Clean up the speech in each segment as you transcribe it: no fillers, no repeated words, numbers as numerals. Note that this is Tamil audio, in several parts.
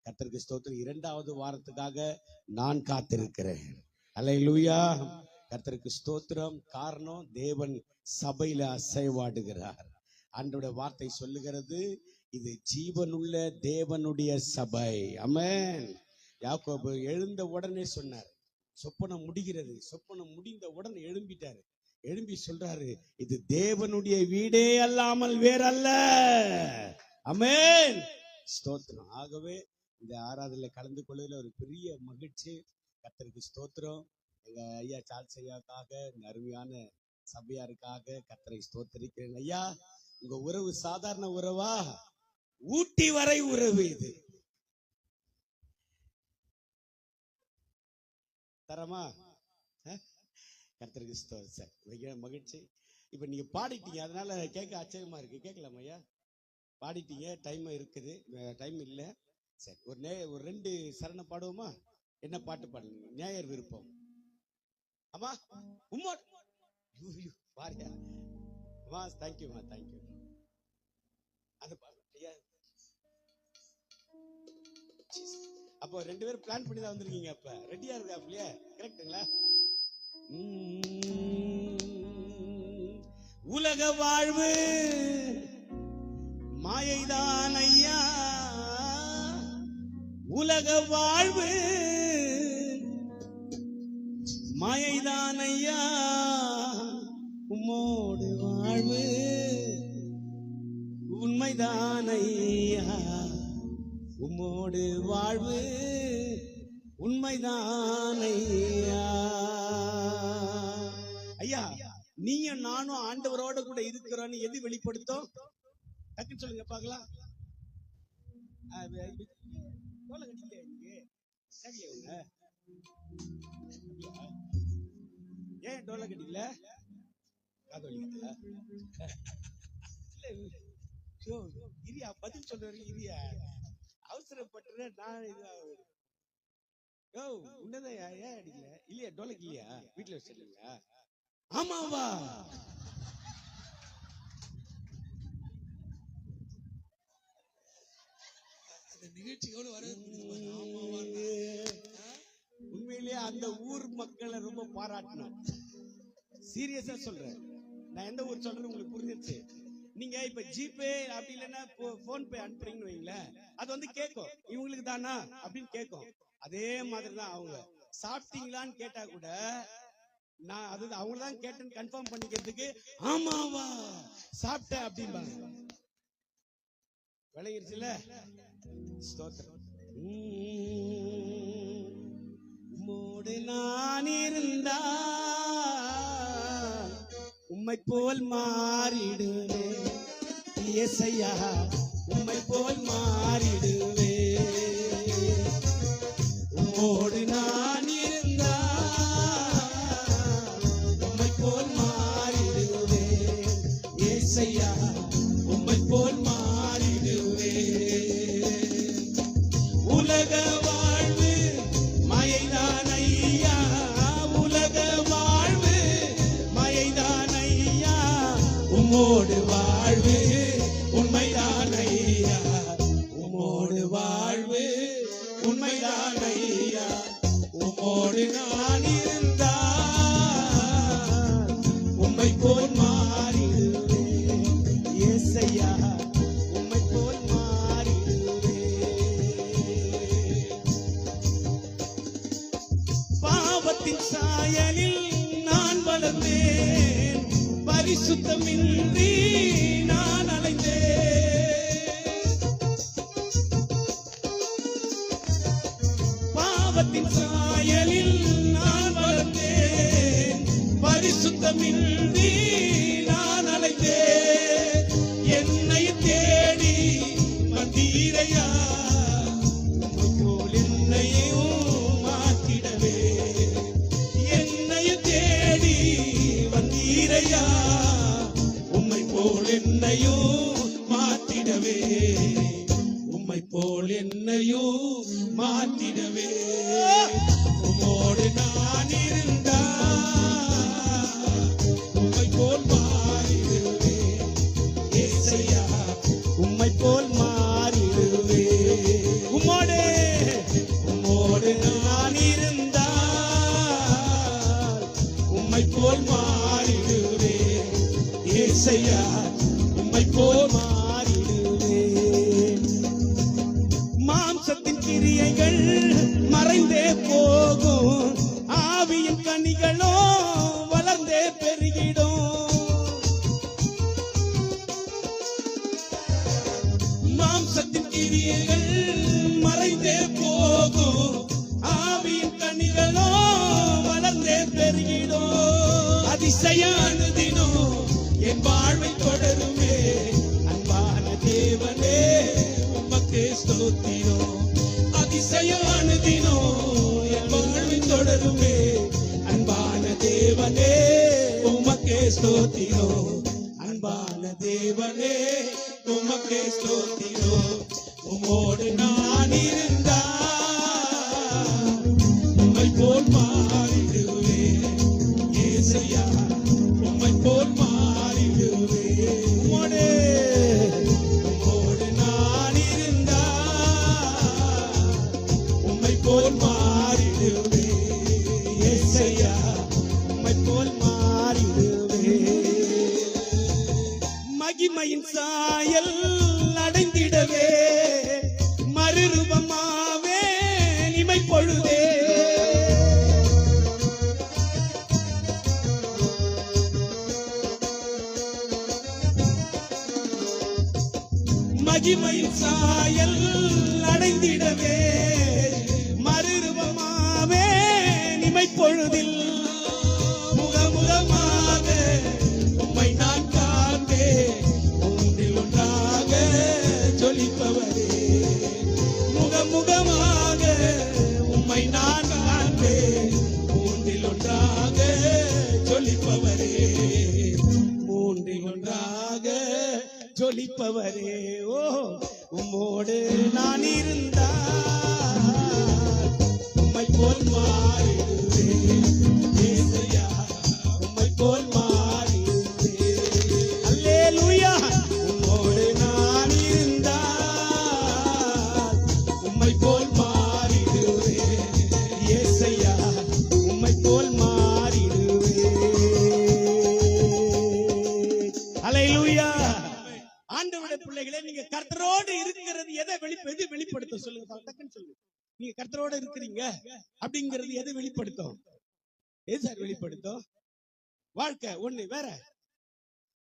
கர்த்தருக்கு ஸ்தோத்திரம். 2வது வாரத்துக்காக நான் காத்திருக்கிறேன். அல்லேலூயா. கர்த்தருக்கு ஸ்தோத்திரம். காரணம், தேவன் சபையில அசைவாடுகிறார். ஆண்டவருடைய வார்த்தை சொல்லுகிறது, இது ஜீவனுள்ள தேவனுடைய சபை. ஆமென். யாக்கோபு எழுந்த உடனே சொன்னார், சொப்பனம் முடிகிறது. சொப்பனம் முடிந்த உடனே எழும்பிட்டாரு. எழும்பி சொல்றாரு, இது தேவனுடைய வீடே அல்லாமல் வேறல்ல. ஆமென். ஸ்தோத்திரம். ஆகவே இந்த ஆராதனையில கலந்து கொள்வதில் ஒரு பெரிய மகிழ்ச்சி. கர்த்தருக்கு ஸ்தோத்திரம். எங்க ஐயா சார்ல்ஸ் ஐயாவுக்காக, இந்த அருமையான சபையாருக்காக கர்த்தரை ஸ்தோத்திரிக்கிறேன். ஐயா, உங்க உறவு சாதாரண உறவா? ஊட்டி வரை உறவு. இது தரமா? கர்த்தருக்கு ஸ்தோத்திரம். மகிழ்ச்சி. இப்ப நீங்க பாடிட்டீங்க, அதனால கேட்க ஆச்சரியமா இருக்கு. கேட்கலாமா ஐயா? பாடிட்டீங்க, டைம் இருக்குது. டைம் இல்ல. சரி, ஒரு 2 சரணம் பாடுவோமா? என்ன பாட்டு பாடுங்க? ஞாயிறு விருப்பம். அம்மா உம்மா பாரியா அம்மா. தேங்க்யூமா, தேங்க்யூ. அது ஐயா, அப்போ 2 பேரும் பிளான் பண்ணி தான் வந்திருக்கீங்க. அப்ப ரெடியா இருக்கா? அப்படியே கரெக்டுங்களா? உலக வாழ்வு மாயைதான் ஐயா, உலக வாழ்வு மாயைதான் ஐயா, உம்மோடு வாழ்வு உண்மைதான் ஐயா, உம்மோடு வாழ்வு உண்மைதான் ஐயா. ஐயா, நீங்க நானும் ஆண்டவரோட கூட இருக்கிறோன்னு எது வெளிப்படுத்தும்? டக்குன்னு சொல்லுங்க பார்க்கலாம். ஏன் டோல கட்டிக்கல? இரியா, பதில் சொல்ற இரியா, அவசரப்பட்டு நான் உன்னதான் ஏன் அடிக்கல? இல்லையா டோலக்கு? இல்லையா வீட்டுல வச்சிருக்கீங்களா? ஆமாவா? நிகழ்ச்சியோடு வர உண்மையிலேயே அந்த ஊர் மக்களை ரொம்ப பாராட்டணும். சீரியஸா சொல்றேன். நான் எந்த ஊர் சொல்றேன் உங்களுக்கு புரிஞ்சிருச்சு. நீங்க இப்ப ஜிபே அப்படி இல்லைன்னா போன் பே அனுப்புறீங்கன்னு வைங்களேன், அது வந்து கேட்கும், இவங்களுக்கு தானா அப்படின்னு கேட்கும். அதே மாதிரிதான் அவங்க சாப்பிட்டீங்களான்னு கேட்டா கூட நான் அது அவங்களதான் கேட்டேன்னு கன்ஃபார்ம் பண்ணிக்கிறதுக்கு ஆமாவா சாப்பிட்டேன் அப்படின்பாங்க. விளையிருச்சுல? ஸ்தோத்திரம். உம்மோடு நான் இருந்தா உம்மை போல் மாறிடுவே இயேசையா, உம்மை போல் மாறிடுவே. உம்மோடு நான் இருந்தா உம்மை போல் மாறிடுவே இயேசையா, உம்மை போல் மாறிடுவே. உலக வாழ்வு மாயைதான் ஐயா, உலக வாழ்வு மாயைதான் ஐயா, உம்மோடு வாழ்வு உண்மைதான் ஐயா, உம்மோடு வாழ்வு உண்மைதான் ஐயா. உம்மோடு நான் இருந்தா உம்மை போல் மாறிடுவே இயேசையா, உம்மை போல் மாறிடுவே. பாவத்தின் சாயலில் நான் வளர்ந்தேன், பரிசுத்தமின்றி நான் அலைந்தேன். பாவத்தின் சாயலில் நான் வளர்ந்தேன், பரிசுத்தமின்றி நான் அலைந்தேன். என்னை தேடி வந்தீரையா, உம்மை போல் என்னையும் மாற்றிடவே. என்னை தேடி வந்தீரையா, உம்மை போல் என்னையும் மாற்றிடவே, உம்மை போல் என்னையும் மாற்றிடவே. உம்மோடு நான் இருந்தா உம்மை போல் மாறிடுவே இயேசையா, உம்மை போல் மாறிடுவே. உம்மோடு கிரியைகள் மறைந்தே போகும், ஆவியின் கனிகளோ வளர்ந்தே பெருகிடும். மாம்சத்தின் கிரியைகள் மறைந்தே போகும், ஆவியின் கனிகளோ வளர்ந்தே பெருகிடும். அதிசயானதினோ என் வாழ்வை தொடருமே, அன்பான தேவனே உமக்கே ஸ்தோத்திரம். அதிசயானதினோ என் வாழ்வை தொடருமே, அன்பான தேவனே உமக்கே ஸ்தோத்திரம். அன்பான தேவனே உமக்கே ஸ்தோத்திரம். உம்மோடு நான் இருந்தா உம்மை போல் மாறிடுவேன். ஏசையா உம்மை போல் மாறிடுவேன். உம்மோடு நான் இருந்தா உம்மை போல் மாறிடுவேன். ஏசையா உம்மை போல் மாறிடுவேன். மகிமையின் சாயல் அடைந்திடவே மறுரூபமாவே இமை பொழுதே. மகிமையின் சாயல் அடைந்திடவே மறுரூபமாவே இமை பொழுதில் முகமுகமாக உம்மை நான் காண்பேன். ஒன்றில் ஒன்றாக ஜொலிப்பவரே, முகமுகமாக உம்மை நான் காண்பேன். மூன்றில் ஒன்றாக ஜொலிப்பவரே, மூன்றில் ஒன்றாக ஜொலிப்பவரே. ஓ உம்மோடு நான் இருந்தால் உம்மை போல் மாறிடுவேன். ஏசையா உம்மை போல் மாறிடுவேன். அல்லேலூயா. உம்மோடு நான் இருந்தால் உம்மை போல் மாறிடுவேன். ஏசையா உம்மை போல் மாறிடுவேன். அல்லேலூயா. ஆண்டவருடைய பிள்ளைகளே, நீங்க கர்த்தரோடு இருக்கிறது எதை வெளிப்படுத்தும் சொல்லுங்க, டக்குன்னு சொல்லுங்க. நீங்க கர்த்தரோடு இருக்கிறீங்க அப்படிங்கிறது எதை வெளிப்படுத்தும்? எது சார் வெளிப்படுத்தும்? வாழ்க்கை ஒண்ணு. வேற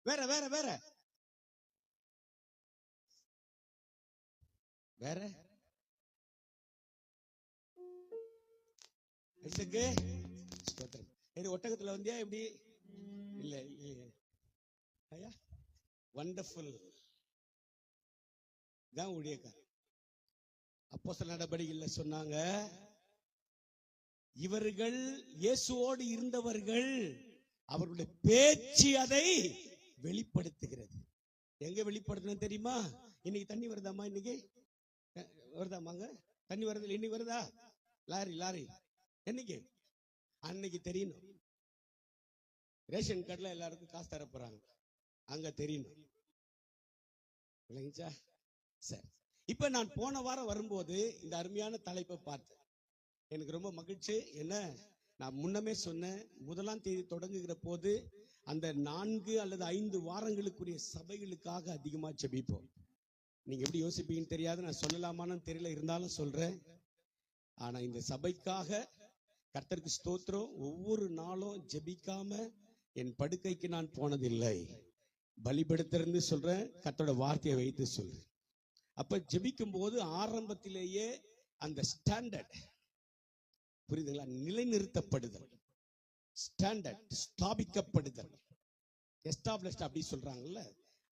வேற வேற வேற வேற ஐசக்கு ஸ்தோத்திரம். இது ஒட்டகத்துல வந்தியா எப்படி? இல்ல இல்லையே ஐயா. வண்டர்ஃபுல் தான் ஊழியக்காரர். அப்போஸ்தலர் நடபடிகளில் சொன்னாங்க, இவர்கள் இயேசுவோடு இருந்தவர்கள், அவர்களுடைய பேச்சு அதை வெளிப்படுத்துகிறது. எங்க வெளிப்படுத்தணும் தெரியுமா? இன்னைக்கு தண்ணி வருதாமா? இன்னைக்கு வருதாமாங்க? தண்ணி வருது. இன்னைக்கு வருதா? லாரி லாரி என்னைக்கு? அன்னைக்கு தெரியணும். ரேஷன் கார்டுல எல்லாருக்கும் காசு தர போறாங்க, அங்க தெரியணும். விளங்கிச்சா? சரி. இப்ப நான் போன வாரம் வரும்போது இந்த அருமையான தலைப்பை பார்த்தேன். எனக்கு ரொம்ப மகிழ்ச்சி. என்ன, நான் முன்னமே சொன்னேன், 1ஆம் தேதி தொடங்குகிற போது அந்த 4 அல்லது 5 வாரங்களுக்குரிய சபைகளுக்காக அதிகமா ஜெபிப்போம். நீங்க எப்படி யோசிப்பீங்கன்னு தெரியாது, நான் சொல்லலாமான்னு தெரியல, இருந்தாலும் சொல்றேன். ஆனா இந்த சபைக்காக கர்த்தருக்கு ஸ்தோத்திரம். ஒவ்வொரு நாளும் ஜெபிக்காம என் படுக்கைக்கு நான் போனதில்லை. பலிபடுத்திருந்து சொல்றேன், கர்த்தரோட வார்த்தையை வைத்து சொல்றேன். அப்ப ஜெபிக்கும் போது ஆரம்பத்திலேயே அந்த ஸ்டாண்டர்ட், புரியுதுங்களா, நிலைநிறுத்தப்படுதல், ஸ்டாண்டர்ட் ஸ்தாபிக்கப்படுதல், எஸ்டாப்ளிஷ்ட் அப்படி சொல்றாங்கல்ல,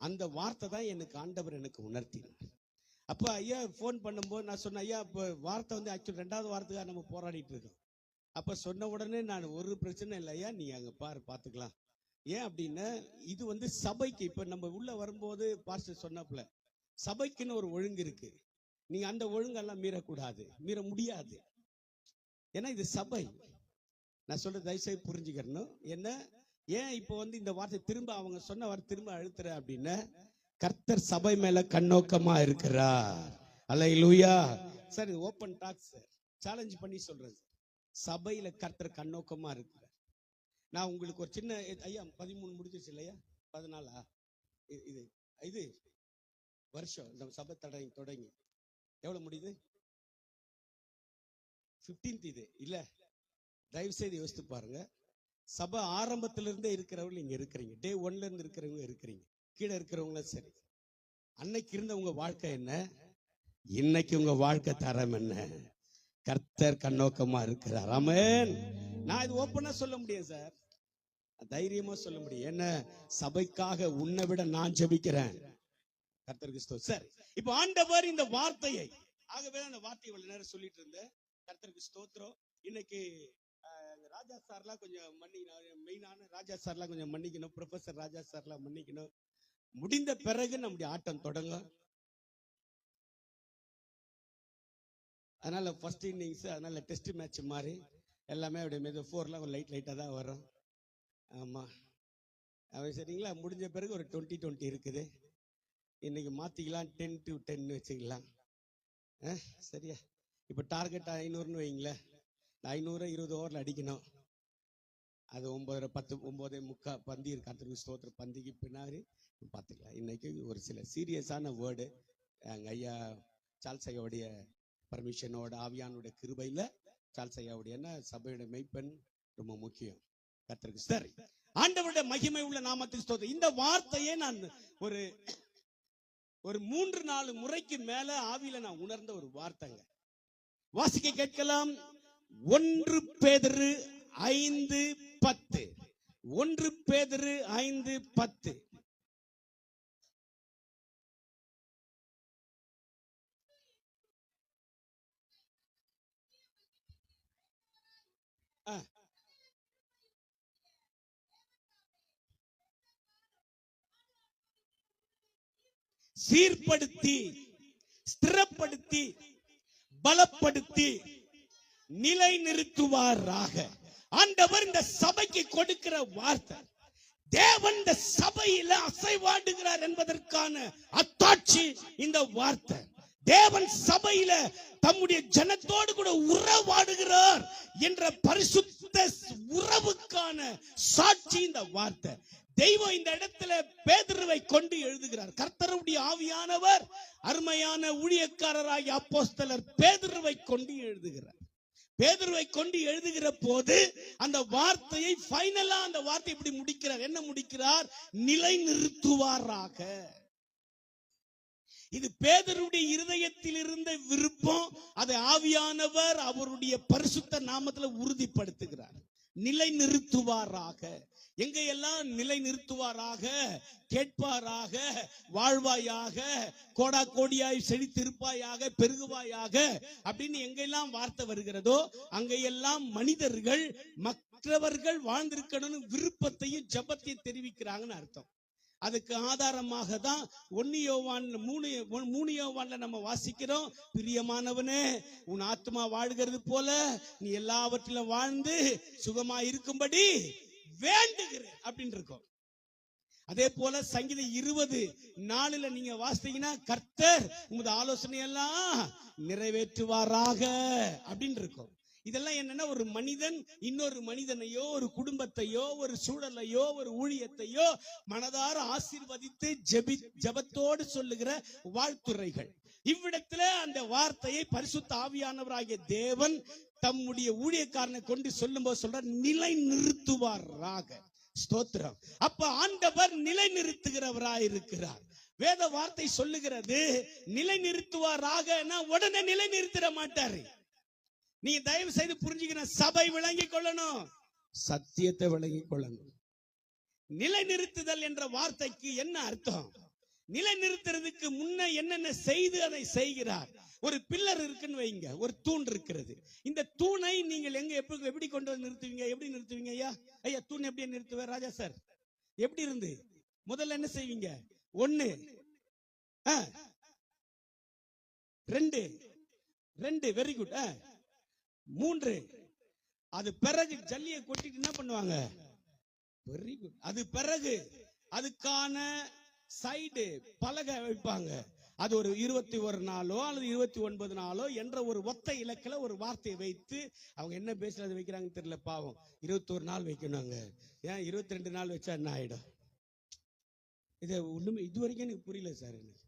அந்த வார்த்தை தான் எனக்கு ஆண்டவர் எனக்கு உணர்த்தினார். அப்ப ஐயா போன் பண்ணும்போது நான் சொன்னேன், ஐயா இப்ப வார்த்தை வந்து ஆக்சுவல் 2வது வாரத்துக்காக நம்ம போராடிட்டு இருக்கோம். அப்ப சொன்ன உடனே நான், ஒரு பிரச்சனை இல்லை ஐயா, நீங்க அங்க பாத்துக்கலாம். ஏன் அப்படின்னா, இது வந்து சபைக்கு, இப்ப நம்ம உள்ள வரும்போது பாஸ்டர் சொன்னப்பல சபைக்குன்னு ஒரு ஒழுங்கு இருக்கு. நீங்க அந்த ஒழுங்கெல்லாம் மீறக்கூடாது, மீற முடியாது. ஏன்னா இது சபை. நான் சொல்ற தயவுசெய்து புரிஞ்சுக்கணும். என்ன, ஏன் இப்போ வந்து இந்த வார்த்தை திரும்ப அவங்க சொன்ன வார்த்தை திரும்ப அழுத்துற அப்படின்னா, கர்த்தர் சபை மேல கண்ணோக்கமா இருக்கிறார். அல்லேலூயா. சார் இது ஓப்பன் டாக் சார், சேலஞ்ச் பண்ணி சொல்றேன். சபையில கர்த்தர் கண்ணோக்கமா இருக்கிறார். நான் உங்களுக்கு ஒரு சின்ன, ஐயா 13 முடிஞ்சிச்சு இல்லையா? 14 இது இது வருஷம் இந்த சபை தொடங்கி எவ்வளவு முடியுது? 15th இது இல்ல, தயவு செய்து யோசித்து பாருங்க. சபை ஆரம்பத்திலிருந்தே இருக்கிறவங்க இங்க இருக்கிறீங்க, டே 1ல இருந்து இருக்கிறவங்க இருக்கிறீங்க, கீழே இருக்கிறவங்களும் சரி. அன்னைக்கு இருந்த உங்க வாழ்க்கை என்ன, இன்னைக்கு உங்க வாழ்க்கை தரம் என்ன? கர்த்தர் கண்ணோக்கமா இருக்கிறார். ஆமென். நான் இது ஓப்பனா சொல்ல முடியும் சார், தைரியமா சொல்ல முடியும். என்ன, சபைக்காக உன்னை விட நான் ஜெபிக்கிறேன். கர்த்தருக்கு ஸ்தோத்திரம். சரி, இப்ப ஆண்டவர் இந்த வார்த்தையை, ஆகவே அந்த வார்த்தையை இவ்வளவு நேரம் சொல்லிட்டு இருந்தேன். கர்த்தருக்கு ஸ்தோத்திரம். இன்னைக்கு ராஜா சார்லாம் கொஞ்சம் மன்னிக்கணும், மெயினான ராஜா சார்லாம் கொஞ்சம் மன்னிக்கணும், ப்ரொஃபசர் ராஜா சார்லாம் மன்னிக்கணும். முடிந்த பிறகு நம்முடைய ஆட்டம் தொடங்கும். அதனால ஃபர்ஸ்ட் இன்னிங்ஸ், அதனால டெஸ்ட் மேட்ச் மாதிரி எல்லாமே அப்படியே மெது 4லாம் ஒரு லைட்டா தான் வரும். ஆமா, அவன் சரிங்களா. முடிஞ்ச பிறகு ஒரு 20-20 இருக்குது. இன்னைக்கு மாத்திக்கலாம், 10 to 10 வச்சுக்கலாம். சரியா? இப்ப டார்கெட் 500ன்னு வைங்களேன். 500 20 ஓவர்ல அடிக்கணும். அது 9:10 9:45 பந்தி இருக்கு. கர்த்தருக்கு ஸ்தோத்திரம். பந்திக்கு பின்னாடி பார்த்துக்கலாம். இன்னைக்கு ஒரு சில சீரியஸான வேர்டு எங்க ஐயா சார்ல்ஸ் ஐயாவுடைய பர்மிஷனோட, ஆவியானுடைய கிருபையில, சார்ல்ஸ் ஐயாவுடைய சபையோட மெய்ப்பெண் ரொம்ப முக்கியம். கர்த்தருக்கு சரி, ஆண்டவருடைய மகிமை உள்ள நாமத்துக்கு ஸ்தோத்திரம். இந்த வார்த்தையே நான் ஒரு 3-4 முறைக்கு மேல ஆவியில நான் உணர்ந்த ஒரு வார்த்தைங்க. வாசிக்க கேட்கலாம். 1 பேதுரு 5:10. 1 பேதுரு 5:10. சீர்படுத்தி, ஸ்திரப்படுத்தி, பலப்படுத்தி, நிலை நிறுத்துவாராக. ஆண்டவர் இந்த சபைக்கு கொடுக்கிற வார்த்தை, தேவன் இந்த சபையில அசைவாடுகிறார் என்பதற்கான அத்தாட்சி இந்த வார்த்தை. தேவன் சபையில தம்முடைய ஜனத்தோடு கூட உறவாடுகிறார் என்ற பரிசுத்த உறவுக்கான சாட்சி இந்த வார்த்தை. தெய்வம் இந்த இடத்துல பேதுருவை கொண்டு எழுதுகிறார். கர்த்தருடைய ஆவியானவர் அருமையான ஊழியக்காரராகிய அப்போஸ்தலர் பேதுருவை கொண்டு எழுதுகிறார். பேதுருவை கொண்டு எழுதுகிற போது அந்த வார்த்தையை ஃபைனலா அந்த வார்த்தை இப்படி முடிக்கிறார். என்ன முடிக்கிறார்? நிலை நிறுத்துவாராக. இது பேதுருடைய இருதயத்தில் இருந்த விருப்பம். அதை ஆவியானவர் அவருடைய பரிசுத்த நாமத்துல உறுதிப்படுத்துகிறார். நிலை நிறுத்துவாராக. எங்கையெல்லாம் நிலை நிறுத்துவாராக, கேட்பாராக, வாழ்வாயாக, கோடா கோடியாய் செழித்திருப்பாயாக, பெருகுவாயாக அப்படின்னு எங்கெல்லாம் வார்த்தை வருகிறதோ அங்கையெல்லாம் மனிதர்கள் மற்றவர்கள் வாழ்ந்திருக்கணும்னு விருப்பத்தையும் ஜெபத்தையும் தெரிவிக்கிறாங்கன்னு அர்த்தம். அதுக்கு ஆதாரமாக தான் 1 யோவான் 3 யோவான்ல நம்ம வாசிக்கிறோம். பிரியமானவனே, உன் ஆத்மா வாழ்கிறது போல நீ எல்லாவற்றிலும் வாழ்ந்து சுகமா இருக்கும்படி வேண்டுகிறேன் அப்படின்னு இருக்கும். அதே போல சங்கீதம் 20:4 நீங்க வாசித்தீங்கன்னா, கர்த்தர் உமது ஆலோசனை எல்லாம் நிறைவேற்றுவாராக அப்படின்னு இருக்கும். இதெல்லாம் என்னன்னா, ஒரு மனிதன் இன்னொரு மனிதனையோ, ஒரு குடும்பத்தையோ, ஒரு சூழலையோ, ஒரு ஊழியத்தையோ மனதார ஆசீர்வதித்து ஜெபத்தோடு சொல்லுகிற வாழ்த்துரைகள். இவ்விடத்துல அந்த வார்த்தையை பரிசுத்த ஆவியானவராகிய தேவன் தம்முடைய ஊழியக்காரனை கொண்டு சொல்லும் போது சொல்ற, நிலை நிறுத்துவாராக. ஸ்தோத்திரம். அப்ப ஆண்டவர் நிலை நிறுத்துகிறவராய் இருக்கிறார். வேத வார்த்தை சொல்லுகிறது, நிலை நிறுத்துவாராக. உடனே நிலை நிறுத்திட மாட்டாரு. நீங்க தயவு செய்து புரிஞ்சுக்கணும். சபை விளங்கி கொள்ளணும், சத்தியத்தை விளங்கி கொள்ளணும். நிலை நிறுத்துதல் என்ற வார்த்தைக்கு என்ன அர்த்தம்? நிலை நிறுத்துறதுக்கு முன்ன என்னென்ன செய்து அதை செய்கிறார். ஒரு பில்லர் இருக்குன்னு வைங்க, ஒரு தூண் இருக்கிறது. இந்த தூணை நீங்கள் எங்க எப்படி கொண்டு வந்து நிறுத்துவீங்க? எப்படி நிறுத்துவீங்க ஐயா? ஐயா, தூண் எப்படி நிறுத்துவார் ராஜா சார்? எப்படி இருந்து முதல்ல என்ன செய்வீங்க? 1 2 வெரி குட். 3 அது பிறகு ஜல்லியை கொட்டிட்டு என்ன பண்ணுவாங்க? Very good. அது பிறகு அதுக்கான சைடு பலகை வைப்பாங்க. அது ஒரு 21 நாளோ அல்லது 29 நாளோ என்ற ஒரு ஒத்த இலக்கில ஒரு வார்த்தையை வைத்து, அவங்க என்ன பேசுறது வைக்கிறாங்கன்னு தெரியல, பாவம். 21 நாள் வைக்கணுங்க. ஏன் 22 நாள் வச்சா என்ன ஆயிடும்? இது ஒண்ணுமே இது வரைக்கும் எனக்கு புரியல சார். எனக்கு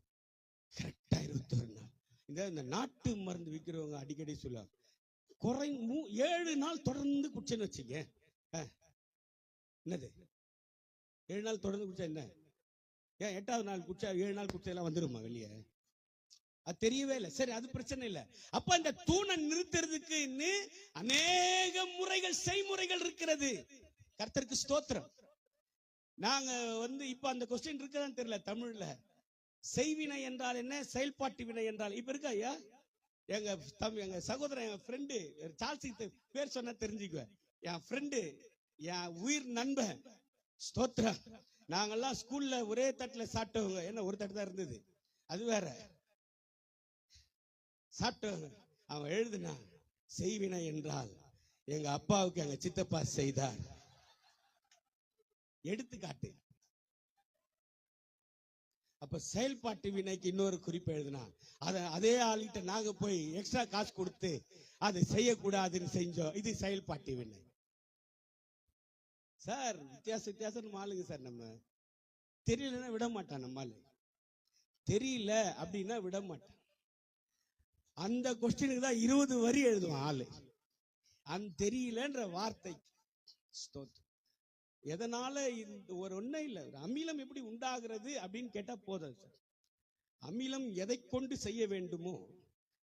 கரெக்டா 21 நாள். இந்த நாட்டு மருந்து விற்கிறவங்க அடிக்கடி சொல்லுவாங்க, 7 நாள் தொடர்ந்து குடிச்சேன்னு வச்சுங்க, என்னது 7 நாள் தொடர்ந்து குடிச்சா என்ன? ஏன் 8வது நாள் குடிச்சா 7 நாள் குடிச்சதெல்லாம் வந்துருமா வெளியே? அது தெரியவே இல்லை. சரி, அது பிரச்சனை இல்லை. அப்ப அந்த தூணை நிறுத்துறதுக்கு அநேக முறைகள், செய்முறைகள் இருக்கிறது. கர்த்தருக்கு ஸ்தோத்திரம். நாங்க இப்ப அந்த கொஸ்டின் இருக்குதான்னு தெரியல தமிழ்ல. செய்வினை என்றால் என்ன, செயல்பாட்டு வினை என்றால் இப்ப இருக்கா ஐயா? எங்க சகோதரன், என் ஃப்ரெண்டு சார்ல்ஸ் பேர் சொன்னா தெரிஞ்சுக்குவேன். என் ஃப்ரெண்டு, என் உயிர் நண்பன், ஸ்தோத்திரம். நாங்கெல்லாம் ஸ்கூல்ல ஒரே தட்டுல சாப்பிட்டவங்க. என்ன, ஒரு தட்டு தான் இருந்தது, அது வேற. சாப்பிட்டவங்க. அவன் எழுதுனா, செய்வினை என்றால் எங்க அப்பாவுக்கு எங்க சித்தப்பா செய்தார். எடுத்துக்காட்டு. அப்ப செயல்பாட்டு வினைக்கு இன்னொரு குறிப்பு எழுதுனா, அதே ஆளுகிட்ட நாங்க போய் எக்ஸ்ட்ரா காசு கொடுத்து அதை செய்யக்கூடாதுன்னு செஞ்சோம். இது செயல்பாட்டு வினை. சார், வித்தியாசம் ஆளுங்க சார். நம்ம தெரியலன்னா விட மாட்டான். நம்ம ஆளு தெரியல அப்படின்னா விட மாட்டான். அந்த கொஸ்டினுக்கு தான் 20 வரி எழுதுவான் ஆளு. அந்த தெரியலன்ற வார்த்தை. எதனால இந்த ஒரு ஒன்னும் இல்ல, அமிலம் எப்படி உண்டாகிறது அப்படின்னு கேட்டா போதும் சார். அமிலம் எதை கொண்டு செய்ய வேண்டுமோ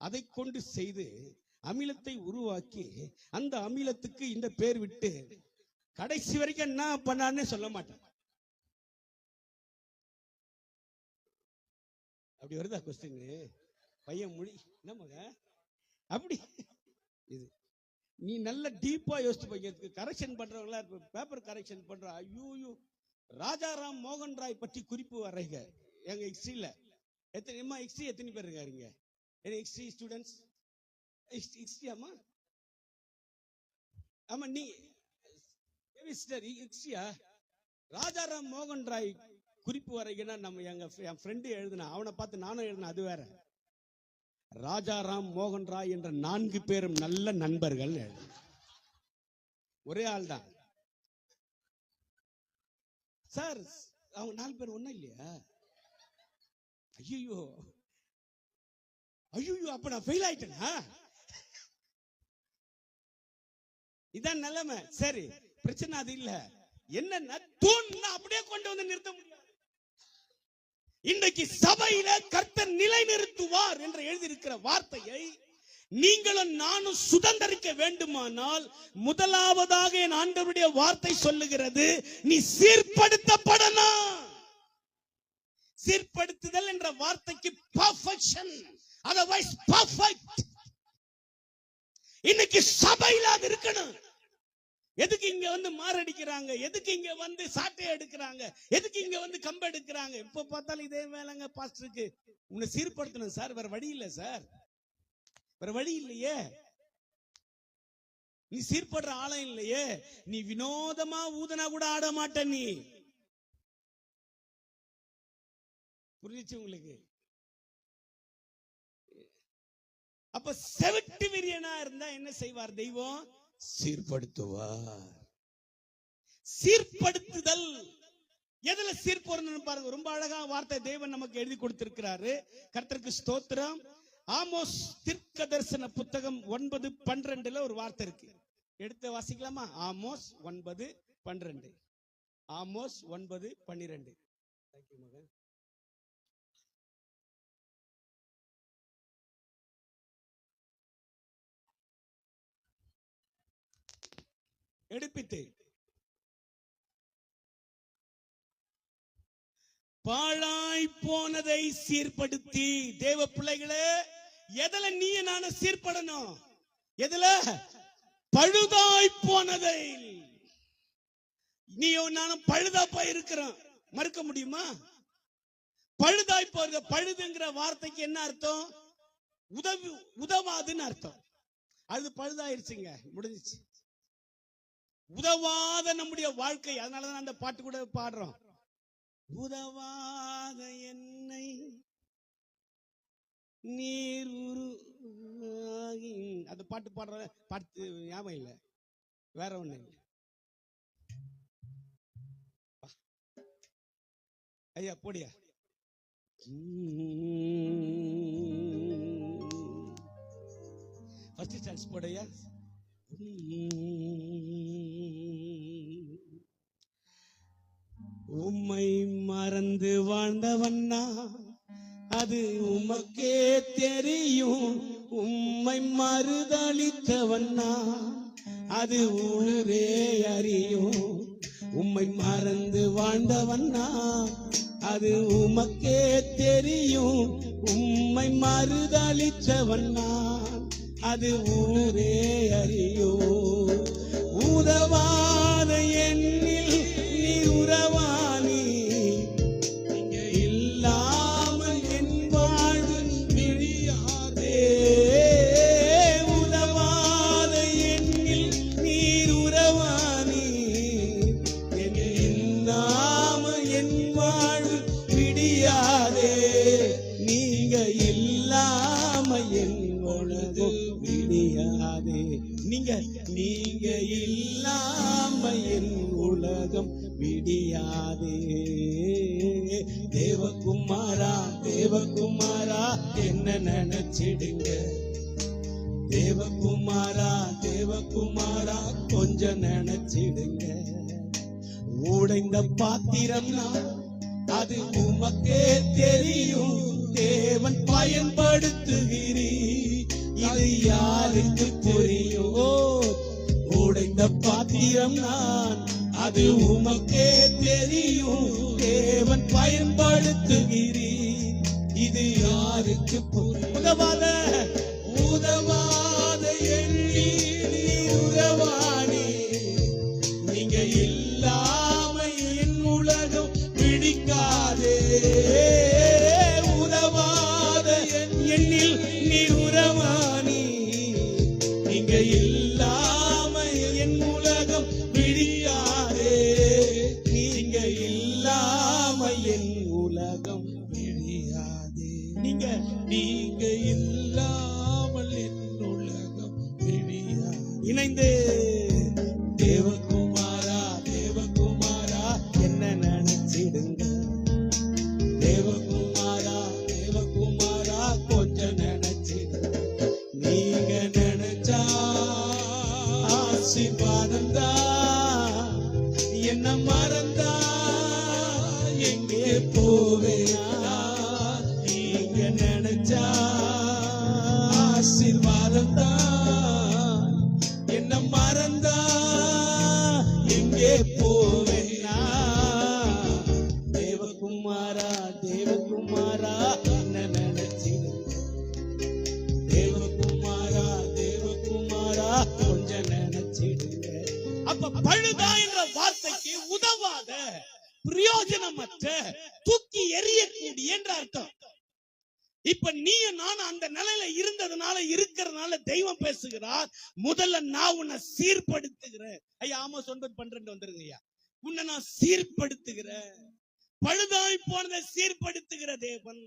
அதை கொண்டு செய்து அமிலத்தை உருவாக்கி அந்த அமிலத்துக்கு இந்த பேர் விட்டு கடைசி வரைக்கும் என்ன பண்ணான்னு சொல்ல மாட்டேன். அப்படி வருதா கொஸ்டின்? பையன் மொழி என்ன மக அப்படி? இது நீ நல்ல டீப்பா யோசிச்சு போய் கரெக்ஷன் பண்றவங்களா, பேப்பர் கரெக்ஷன் பண்ற. ஐயோ, ராஜாராம் மோகன் ராய் பற்றி குறிப்பு வரைங்க எங்க ஹிஸ்டரியில. எத்தனை பேர் இருக்காருங்க ஹிஸ்டரி ஸ்டூடெண்ட்ஸ்? ஹிஸ்டரி ஆமா ஆமா, நீ ஹிஸ்டரியா? ராஜாராம் மோகன் ராய் குறிப்பு வரைங்கன்னா நம்ம என் ஃப்ரெண்டு எழுதுனா, அவனை பார்த்து நானும் எழுதுனா, அது வேற. ராஜாராம் மோகன் ராய் என்ற 4 பேரும் நல்ல நண்பர்கள். ஒரே ஆள் தான் சார். அவங்க 4 பேர் ஒண்ணும் இல்லையா? ஐயோ, அப்ப நான் ஃபெயில் ஆயிட்டேனா? இதான் நிலைமை. சரி, பிரச்சனை அது இல்ல. என்னன்னா, தூண்னா அப்படியே கொண்டு வந்து நிறுத்த முடியாது. இன்றைக்கு சபையில கர்த்தர் நிலைநிறுத்துவார் என்று எழுதியிருக்கிற வார்த்தையை நீங்களும் நானும் சுதந்திரிக்க வேண்டுமானால், முதலாவதாக என் ஆண்டவருடைய வார்த்தை சொல்லுகிறது, நீ சீர்படுத்தப்படணும். சீர்படுத்துதல் என்ற வார்த்தைக்கு பர்ஃபெக்ஷன், அதர்வைஸ் பர்ஃபெக்ட். இன்னைக்கு சபையில அது இருக்கணும். எதுக்கு இங்க மாரடிக்கிறாங்க? எதுக்கு இங்க சாட்டை எடுக்கிறாங்க? எதுக்கு இங்க கம்ப எடுக்கிறாங்க? இப்ப பார்த்தாலும் இதே வேலைங்க பாஸ்டருக்கு. உன்னை சீர்படுத்தணும் சார், வேற வழி இல்ல சார், வேற வழி இல்லையே. நீ சீர்படுற ஆளம் இல்லையே. நீ வினோதமா ஊதனா கூட ஆட மாட்ட. நீ புரிஞ்சிச்சு உங்களுக்கு? அப்ப செவிட்டு விரியனா இருந்தா என்ன செய்வார் தெய்வம்? சீர்படுத்துவார். சீர்படுத்துதல் எதுல சீர்படுத்தணும் பாருங்க. ரொம்ப அழகா வார்த்தை தேவன் நமக்கு எழுதி கொடுத்திருக்கிறாரு. கர்த்தருக்கு ஸ்தோத்திரம். ஆமோஸ் தீர்க்க தரிசன புத்தகம் 9:12 ஒரு வார்த்தை இருக்கு. எடுத்து வாசிக்கலாமா? ஆமோஸ் 9:12. ஆமோஸ் 9:12. தேங்க்யூ மகன். எடுப்பித்து பாழாய் போனதை சீர்படுத்தி. தேவ பிள்ளைகளே, எதுல நீ நானும் சீர்படணும்? எதுல? பழுதாய் போனதை. நீயும் நானும் பழுதா போய் இருக்கிறோம், மறுக்க முடியுமா? பழுதாய் போறது. பழுதுங்கிற வார்த்தைக்கு என்ன அர்த்தம்? உதவாதுன்னு அர்த்தம். அது பழுதாயிருச்சுங்க, முடிஞ்சிச்சு. உதவாத நம்முடைய வாழ்க்கை. அதனாலதான் அந்த பாட்டு கூட பாடுறோம். உதவாத என்னை நீர் உருவாகி. அந்த பாட்டு பாடுற பாட்டு ஞாபகம் இல்லை, வேற ஒண்ணு இல்லை. ஐயா போடியா. ஃபர்ஸ்ட் சான்ஸ் போடையா. உம்மை மறந்து வாழ்ந்தவன்னா அது உமக்கே தெரியும். உம்மை மறுதளித்தவன்னா அது ஊரே அறியும். உம்மை மறந்து வாழ்ந்தவன்னா அது உமக்கே தெரியும். உம்மை மறுதளித்தவன்னா அது ஊரே அறியும். உதவாத எண்ணில் நீ உறவானி, நீங்க இல்லாமல் என் வாழ்வு விழியாதே. உதவாத எண்ணில் நீர் உறவானி, நீங்க இல்லாமல் என் வாழ்வு விடியாதே. நீங்க இல்லாம என் பொழுது விடியாதே. நீங்க இல்லாம என் உலகம் விடியாதே. தேவகுமாரா தேவகுமாரா என்ன நினைச்சிடுங்க. தேவகுமாரா தேவகுமாரா கொஞ்சம் நினைச்சிடுங்க. உடைந்த பாத்திரம் நான் அது உமக்கே தெரியும். தேவன் பயன்படுத்துகிறீ, இது யாருக்கு புரியும்? உடைந்த பாத்திரம் நான் அது உமக்கே தெரியும். தேவன் பயன்படுத்துகிறீ, இது யாருக்கு புரியும்? உதவாத எண்ணி நீ உறவானி, நீங்க இல்லாம என் உலகம் பிடிக்காதே. உதவாத எண்ணில் நீ உறவானி, நீங்க இல்லாம என் உலகம் பிடிக்காதே. நீங்க இல்லாம என் உலகம் பிடிக்காதே. நீங்க இல்லாமல் என் உலகம் பிடிக்காதே. இணைந்து தேவகுமாரா தேவகுமாரா என்ன நினைச்சிடுங்க. தேவகுமாரா தேவகுமாரா கொஞ்சம் நினைச்சிடுங்க. நீங்க நினைச்சா ஆசீர்வாதம் தான். என்ன மறந்தா எங்கே போவேனா? நீங்க நினைச்சா ஆசீர்வாதம் தான். என்ன மறந்தா எங்கே போவேனா? தேவகுமாரா தேவகுமாரா என்ன நினைச்சிடுங்க. தேவகுமாரா தேவகுமாரா கொஞ்சம் நினைச்சிடுங்க. அப்ப பழுதா என்ற வார்த்தைக்கு உதவாத, பிரயோஜனமற்ற, தூக்கி எறியக்கூடிய என்ற அர்த்தம். இப்ப நீ நான் அந்த நிலையில இருந்ததுனால இருக்கிறதுனால தெய்வம் பேசுகிறார். முதல்ல நான் உன்னை சீர்படுத்துகிறேன். ஐயா ஆமோஸ் 9:12 வந்துருங்க ஐயா. உன்னை நான் சீர்படுத்துகிறேன். பழுதாய் போனதை சீர்படுத்துகிற தேவன்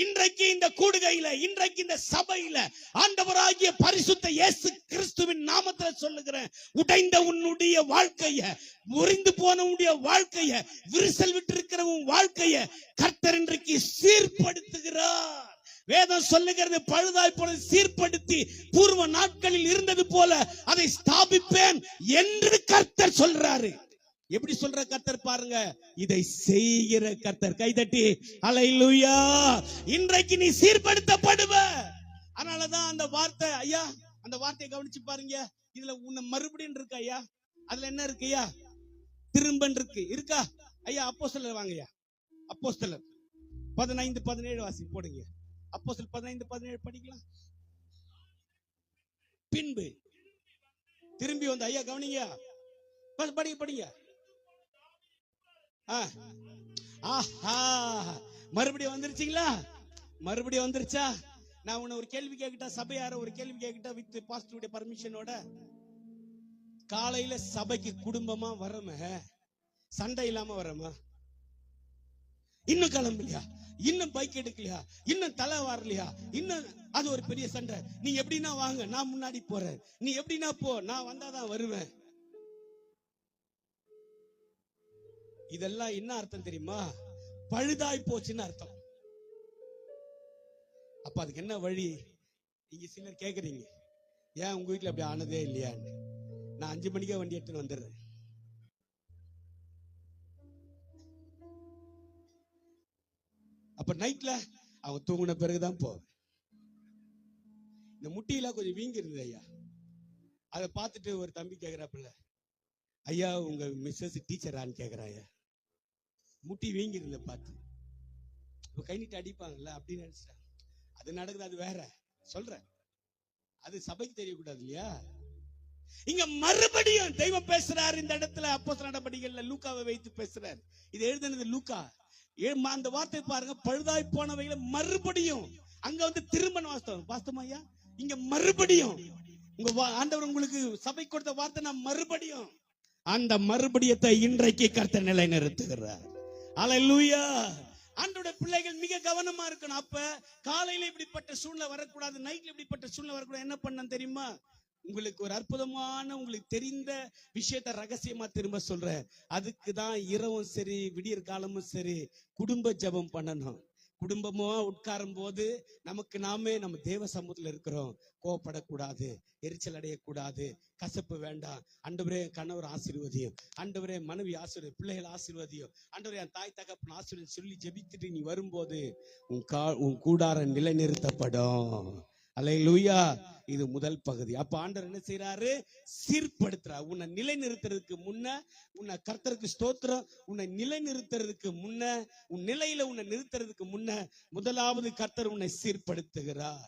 இன்றைக்கு இந்த கூடுகையில, இன்றைக்கு இந்த சபையில ஆண்டவராகிய பரிசுத்த இயேசு கிறிஸ்துவின் நாமத்துல சொல்லுகிறேன். உடைந்த உன்னுடைய வாழ்க்கைய, முறிந்து போன உன்னுடைய வாழ்க்கைய, விரிசல் விட்டு இருக்கிற உன் வாழ்க்கைய கர்த்தர் இன்றைக்கு சீர்படுத்துகிறார். வேதம் சொல்லுகிறது, பழுதாய் போனதை சீர்படுத்தி பூர்வ நாட்களில் இருந்தது போல அதை ஸ்தாபிப்பேன் என்று கர்த்தர் சொல்றாரு. எப்படி சொல்ற கர்த்தர் பாருங்க, இதை செய்கிற கர்த்தர். கைதட்டி அல்லேலூயா. இன்றைக்கு நீ சீர்படுத்தப்படுவ. அதனாலதான் அந்த வார்த்தை, ஐயா அந்த வார்த்தையை கவனிச்சு பாருங்க. இதுல உன்னை மறுபடியும் இருக்கு ஐயா. அதுல என்ன இருக்கு ஐயா? திரும்பன் இருக்கு. இருக்கா ஐயா? அப்போஸ்தலர் வாங்க ஐயா. அப்போஸ்தலர் 15:17 வாசி போடுங்க. அப்போஸ்தலர் 15:17 படிக்கலாம். பின்பு திரும்பி வந்து, ஐயா கவனிங்க, படிங்க. ஆஹா, மறுபடியும் வந்துருச்சுங்களா? மறுபடியும் வந்துருச்சா? நான் உன்னை ஒரு கேள்வி கேட்கிட்டா, சபையார ஒரு கேள்வி கேட்கிட்டா, வித் பாஸ்டருடைய பர்மிஷனோட, காலையில சபைக்கு குடும்பமா வரம, சண்டை இல்லாம வரமா? இன்னும் கிளம்பலையா? இன்னும் பைக் எடுக்கலையா? இன்னும் தலை வாரலையா? இன்னும் அது ஒரு பெரிய சண்டை. நீ எப்படின்னா வாங்க, நான் முன்னாடி போறேன். நீ எப்படின்னா போ, நான் வந்தாதான் வருவேன். இதெல்லாம் என்ன அர்த்தம் தெரியுமா? பழுதாய் போச்சுன்னு அர்த்தம். அப்ப அதுக்கு என்ன வழி? நீங்க சிலர் கேக்குறீங்க, ஏன் உங்க வீட்டுல அப்படி ஆனதே இல்லையான்னு. நான் 5 மணிக்கே வண்டி எடுத்துன்னு வந்துடுறேன். அப்ப நைட்ல அவங்க தூங்கின பிறகுதான் போவேன். இந்த முட்டியெல்லாம் கொஞ்சம் வீங்கி இருந்தது ஐயா. அதை பார்த்துட்டு ஒரு தம்பி கேட்கிறாப்புல, ஐயா உங்க மிஸ்ஸஸ் டீச்சரான்னு கேட்கிறாயா. முட்டி வீங்கி இருந்த பார்த்து இப்ப கை நீட்டு அடிப்பாங்கல்ல அப்படின்னு நினைச்சிட்டேன். அது நடக்குது, அது வேற சொல்றேன். அது சபைக்கு தெரியக்கூடாது இல்லையா. இங்க மறுபடியும் தெய்வம் பேசுறாரு இந்த இடத்துல. அப்போஸ்தலர் நடபடிகள்ல லூக்காவை வைத்து பேசுறாரு. இது எழுதுனது லூக்கா. அந்த வார்த்தை பாருங்க, பழுதாய் போனவைகளை மறுபடியும். அங்க வந்து திருமண வாஸ்தவம் ஐயா, இங்க மறுபடியும் உங்க ஆண்டவர் உங்களுக்கு சபை கொடுத்த வார்த்தை. நான் மறுபடியும் அந்த மறுபடியத்தை இன்றைக்கு கர்த்தர் நிலைநிறுத்துகிறார். அல்லேலூயா. ஆண்டவருடைய பிள்ளைகள் மிக கவனமா இருக்கணும். அப்ப காலையில இப்படிப்பட்ட சூழ்நிலை வரக்கூடாது, நைட்ல இப்படிப்பட்ட சூழ்நிலை வரக்கூடாது. என்ன பண்ண தெரியுமா? உங்களுக்கு ஒரு அற்புதமான, உங்களுக்கு தெரிந்த விஷயத்த ரகசியமா திரும்ப சொல்றேன். அதுக்குதான் இரவும் சரி விடியற் காலமும் சரி குடும்ப ஜெபம் பண்ணணும். குடும்பமா உட்காரும் போது நமக்கு நாமே நம்ம தேவ சமூகத்துல இருக்கிறோம். கோபப்படக்கூடாது, எரிச்சல் அடையக்கூடாது, கசப்பு வேண்டாம். ஆண்டவரே கணவர் ஆசீர்வதியும், ஆண்டவரே மனைவி ஆசீர்வதியும், பிள்ளைகள் ஆசீர்வதியும், ஆண்டவரே என் தாய் தகப்பன் ஆசீர்வதியும் சொல்லி ஜெபித்துட்டு நீ வரும்போது உன் கூடாரம் நிலைநிறுத்தப்படும். அல்லேலூயா. இது முதல் பகுதி. அப்ப ஆண்டவர் என்ன செய்யறாரு? சீர்படுத்துறார். உன்னை நிலைநிறுத்துறதுக்கு முன்ன, உன்னை கர்த்தருக்கு ஸ்தோத்திரம், உன்னை நிலைநிறுத்துறதுக்கு முன்ன, உன் நிலையில உன்னை நிறுத்துறதுக்கு முன்ன முதலாவது கர்த்தர் உன்னை சீர்படுத்துகிறார்.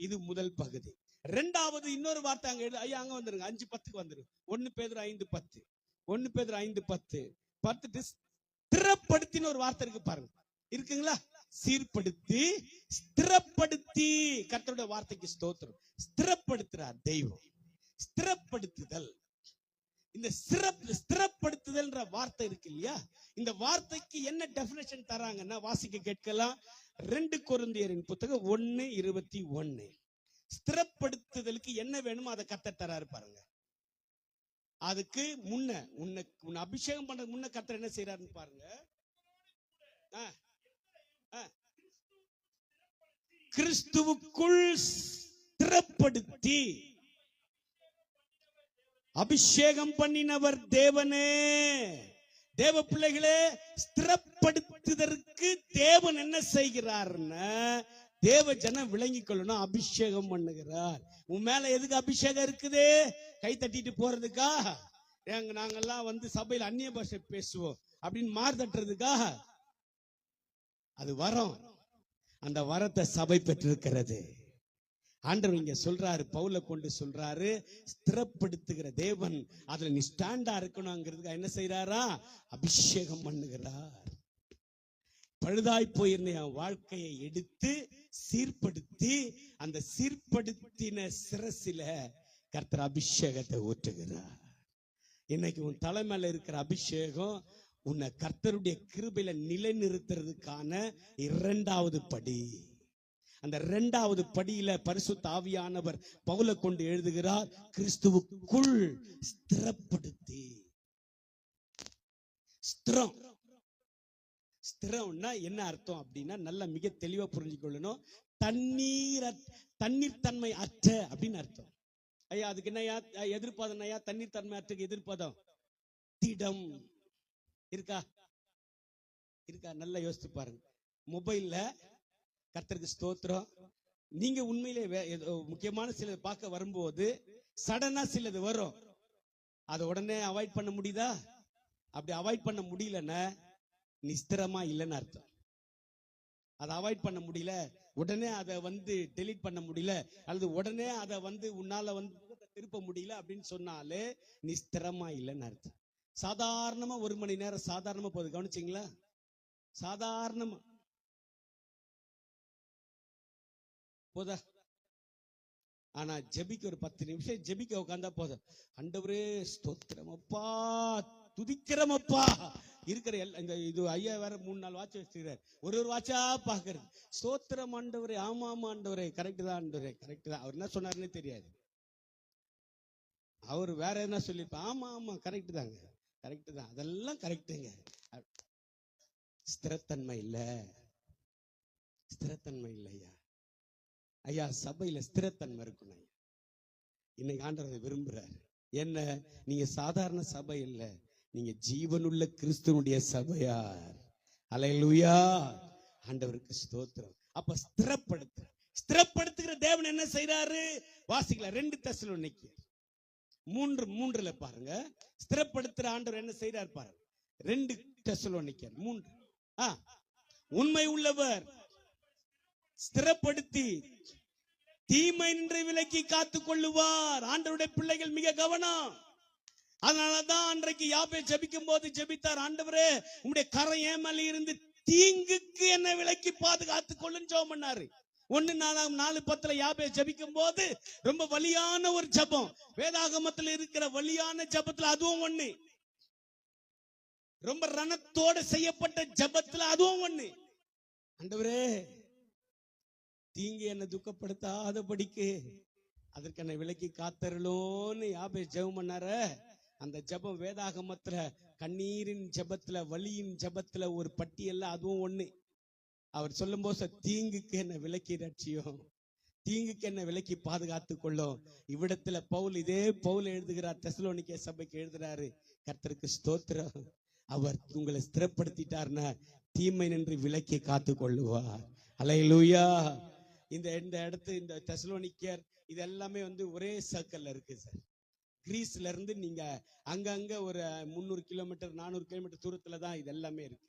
இது முதல் பகுதி. இரண்டாவது இன்னொரு வார்த்தை அங்க ஐயா அங்க வந்துருங்க. 5:10 வந்துருங்க. 1 பேதுரு 5:10. 1 பேதுரு 5:10 பார்த்துட்டு ஸ்திரப்படுத்தின ஒரு வார்த்தை இருக்கு பாருங்க. இருக்குங்களா? சீர்படுத்தி, ஸ்திரப்படுத்தி. கர்த்தருடைய வார்த்தைக்கு ஸ்தோத்திரம். ஸ்திரப்படுத்துறார் தெய்வம். ஸ்திரப்படுத்துதல். இந்த ஸ்திரப்படுத்துதல்ன்ற வார்த்தை இருக்கு இல்லையா, இந்த வார்த்தைக்கு என்ன டெபினிஷன் தராங்கன்னா வாசிக்க கேட்கலாம். 2 கொரிந்தியரின் புத்தகம் 1:21. ஸ்திரப்படுத்துதலுக்கு என்ன வேணுமோ அதை கர்த்தர் தராரு பாருங்க. அதுக்கு முன்ன உன்னை அபிஷேகம் பண்றது முன்ன கர்த்தர் என்ன செய்யறாருன்னு பாருங்க. கிறிஸ்துவுக்குள் ஸ்திரப்படுத்தி அபிஷேகம் பண்ணினவர் தேவனே. தேவ பிள்ளைகளே, ஸ்திரப்படுத்துவதற்கு தேவன் என்ன செய்கிறார்னா, தேவ ஜனம் விளங்கிக் கொள்ளணும், அபிஷேகம் பண்ணுகிறார். உன் மேல எதுக்கு அபிஷேகம் இருக்குது? கை தட்டிட்டு போறதுக்கா? நாங்கெல்லாம் வந்து சபையில் அந்நிய பாஷை பேசுவோம் அப்படின்னு மாறு தட்டுறதுக்கா? அது வரம். அந்த வரத்தை சபை பெற்றிருக்கிறது. ஆண்டவர் இங்க சொல்றாரு, பவுல கொண்டு சொல்றாரு, ஸ்திரப்படுத்துகிற தேவன். அதுல நீ ஸ்டாண்டா இருக்கணும்ங்கிறதுக்கு என்ன செய்யறாரா? அபிஷேகம் பண்ணுகிறார். பழுதாய் போயிருந்த என் வாழ்க்கையை எடுத்து சீர்படுத்தி, அந்த சீர்படுத்தின சிரசில கர்த்தர் அபிஷேகத்தை ஊற்றுகிறார். இன்னைக்கு உன் தலைமையில இருக்கிற அபிஷேகம் உன்னை கர்த்தருடைய கிருபையில நிலைநிறுத்துறதுக்கான 2வது படி. அந்த 2வது படியில பரிசுத்த ஆவியானவர் பவுலை கொண்டு எழுதுகிறார், கிறிஸ்துவுக்குள் ஸ்திரப்படுத்தி. ஸ்திரம்னா என்ன அர்த்தம் அப்படின்னா, நல்லா மிக தெளிவா புரிஞ்சுக்கொள்ளணும். தண்ணீர் தன்மை அற்ற அப்படின்னு அர்த்தம். ஐயா அதுக்கு என்னையா எதிர்பாதம்? ஐயா தண்ணீர் தன்மை அற்றுக்கு எதிர்பாதம் திடம் இருக்கா? நல்லா யோசித்து பாருங்க. மொபைல்ல கர்த்தருக்கு ஸ்தோத்திரம், நீங்க உண்மையிலே முக்கியமான சிலது பார்க்க வரும்போது சடனா சிலது வரும். அதை உடனே அவாய்ட் பண்ண முடியுதா? அப்படி அவாய்ட் பண்ண முடியலன்னா நிஸ்திரமா இல்லைன்னு அர்த்தம். அதை அவாய்ட் பண்ண முடியல, உடனே அதை வந்து டெலீட் பண்ண முடியல, அல்லது உடனே அதை வந்து உன்னால வந்து திருப்ப முடியல அப்படின்னு சொன்னாலே நிஸ்திரமா இல்லைன்னு அர்த்தம். சாதாரணமா 1 மணி நேரம் சாதாரணமா போகுது, கவனிச்சிங்களா? சாதாரணமா போதா? ஆனா ஜெபிக்க ஒரு 10 நிமிஷம் ஜெபிக்க உட்கார்ந்தா போதும். ஆண்டவரே ஸ்தோத்திரமப்பா, துதிக்கிறமப்பா. இருக்கிற இந்த இது ஐயா வேற 3-4 வாட்ச் வச்சிருக்காரு. ஒரு வாட்சா பாக்குறது. ஸ்தோத்திரம் ஆண்டவரே, ஆமாமா ஆண்டவரே, கரெக்ட் தான் ஆண்டவரே, கரெக்ட் தான். அவர் என்ன சொன்னாருன்னே தெரியாது. அவர் வேற என்ன சொல்லிருப்பார்? ஆமா கரெக்ட் தாங்க, கரெக்ட் தான், அதெல்லாம் கரெக்டுங்க. ஸ்திரத்தன்மை இல்ல, ஸ்திரத்தன்மை இல்லையா ஐயா. சபையில ஸ்திரத்தன்மை இருக்கணும். இன்னைக்கு ஆண்டவர் விரும்புறார். என்ன, நீங்க சாதாரண சபை இல்ல, நீங்க ஜீவனுள்ள கிறிஸ்துவனுடைய சபையார். அல்லேலூயா, ஆண்டவருக்கு ஸ்தோத்திரம். அப்ப ஸ்திரப்படுத்துகிற தேவன் என்ன செய்யறாரு? வாசிக்கலாம் 2 தெசலோனிக்கேயர் 3:3 பாருங்க. ஸ்திரப்படுத்துற ஆண்டவர் என்ன செய்யறாரு பாருங்க. 2 தெசலோனிக்கேயர் 3. உண்மை உள்ளவர் ஸ்திரப்படுத்தி தீமை நின்று விலக்கி காத்துக் கொள்ளுவார். ஆண்டவருடைய பிள்ளைகள் மிக கவனம். அதனாலதான் அன்றைக்கு யாபே ஜெபிக்கும் போது ஜெபித்தார், ஆண்டவரே உம்முடைய கரம் என் மேல இருந்து தீங்குக்கு என்ன விலக்கி பாதுகாத்துக் கொள்ளுன்னு ஜெபம் பண்ணாரு. 1 யாபே ஜெபிக்கும் போது ரொம்ப வலியான ஒரு ஜெபம், வேதாகமத்தில் இருக்கிற வலியான ஜெபத்துல அதுவும் ஒண்ணு, ரொம்ப ரணத்தோட செய்யப்பட்ட ஜெபத்துல அதுவும் ஒண்ணு. ஆண்டவரே தீங்கு என்ன துக்கப்படுத்தாதபடிக்கு அதற்கு என்னை விலக்கி காத்தருளோன்னு யாபே ஜெபம் பண்ணார. அந்த ஜெபம் வேதாகமத்துல கண்ணீரின் ஜெபத்துல, வலியின் ஜெபத்துல ஒரு பட்டியல்ல அதுவும் ஒண்ணு. அவர் சொல்லும் போது தீங்குக்கு என்ன விலக்கி ரட்சியும், தீங்குக்கு என்ன விலக்கி பாதுகாத்துக் கொள்ளும். இவ்விடத்துல இதே பவுல் எழுதுகிறார், தெசலோனிக்கே சபைக்கு எழுதுறாரு, கர்த்தருக்கு ஸ்தோத்திரம், அவர் உங்களை ஸ்திரப்படுத்திட்டார்னா தீமை நின்று விலக்கி காத்துக் கொள்ளுவார். அல்லேலூயா. இந்த தெசலோனிக்கேயர் இது எல்லாமே ஒரே சர்க்கிள்ல இருக்கு சார். கிரீஸ்ல இருந்து நீங்க அங்கங்க ஒரு 300 கிலோமீட்டர் 400 கிலோமீட்டர் தூரத்துல தான் இது எல்லாமே இருக்கு.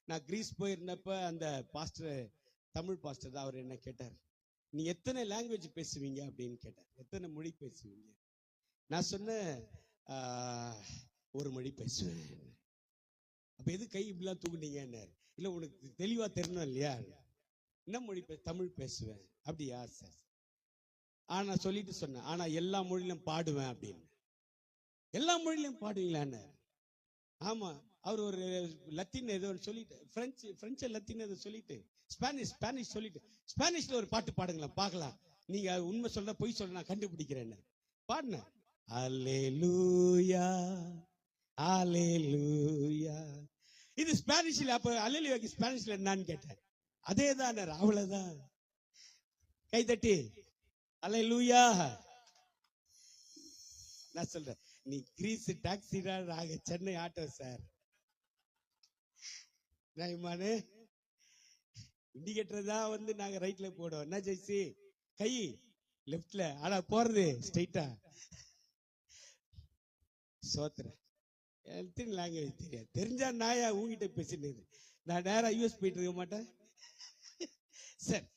நான் கிரீஸ் போயிருந்தப்ப அந்த பாஸ்டர், தமிழ் பாஸ்டர் தான், அவர் என்ன கேட்டார், நீ எத்தனை லாங்குவேஜ் பேசுவீங்க அப்படின்னு கேட்டார். எத்தனை மொழி பேசுவீங்க? நான் சொன்னேன், ஒரு மொழி பேசுவேன். அப்ப எது கை இப்படிலாம் தூக்குனீங்க? இல்ல உனக்கு தெளிவா தெரியணும் இல்லையா? என்ன மொழி? தமிழ் பேசுவேன். அப்படியா சார்? ஆனா சொல்லிட்டு சொன்னேன், ஆனா எல்லா மொழியிலும் பாடுவேன் அப்படின்னு. எல்லா மொழியிலும் பாடுவீங்களான்னு? ஆமா. அவர் ஒரு லத்தீன் ஏதோ சொல்லிட்டு, பிரெஞ்சு லத்தீன் ஏதோ சொல்லிட்டு, ஸ்பானிஷ் சொல்லிட்டு, ஸ்பானிஷ்ல ஒரு பாட்டு பாடுங்களேன் பார்க்கலாம். நீங்க உண்மை சொல்ற பொய் சொல்ற நான் கண்டுபிடிக்கிறேன். பாடுன அல்லேலூயா அல்லேலூயா. இது ஸ்பானிஷ்ல. அப்ப அல்லேலூயாக்கு ஸ்பானிஷ்ல என்னன்னு கேட்டேன். அதேதான், அவ்வளவுதான். கை தட்டி அல்லேலூயா. நான் சொல்றேன், நீ கிரீஸ் டாக்ஸி, நாங்க சென்னை ஆட்டோ சார். இண்டிகேட்டர் தான் நாங்க ரைட்ல போடுவோம். என்ன ஜெய்சி? கை லெப்ட்ல, ஆனா போறது ஸ்ட்ரைட்டா. சோத்திர எத்தனை லாங்குவேஜ் தெரியாது. தெரிஞ்சா நாயா உங்ககிட்ட பேசினது, நான் நேரா யூஎஸ் போயிட்டு இருக்க மாட்டேன். சரி,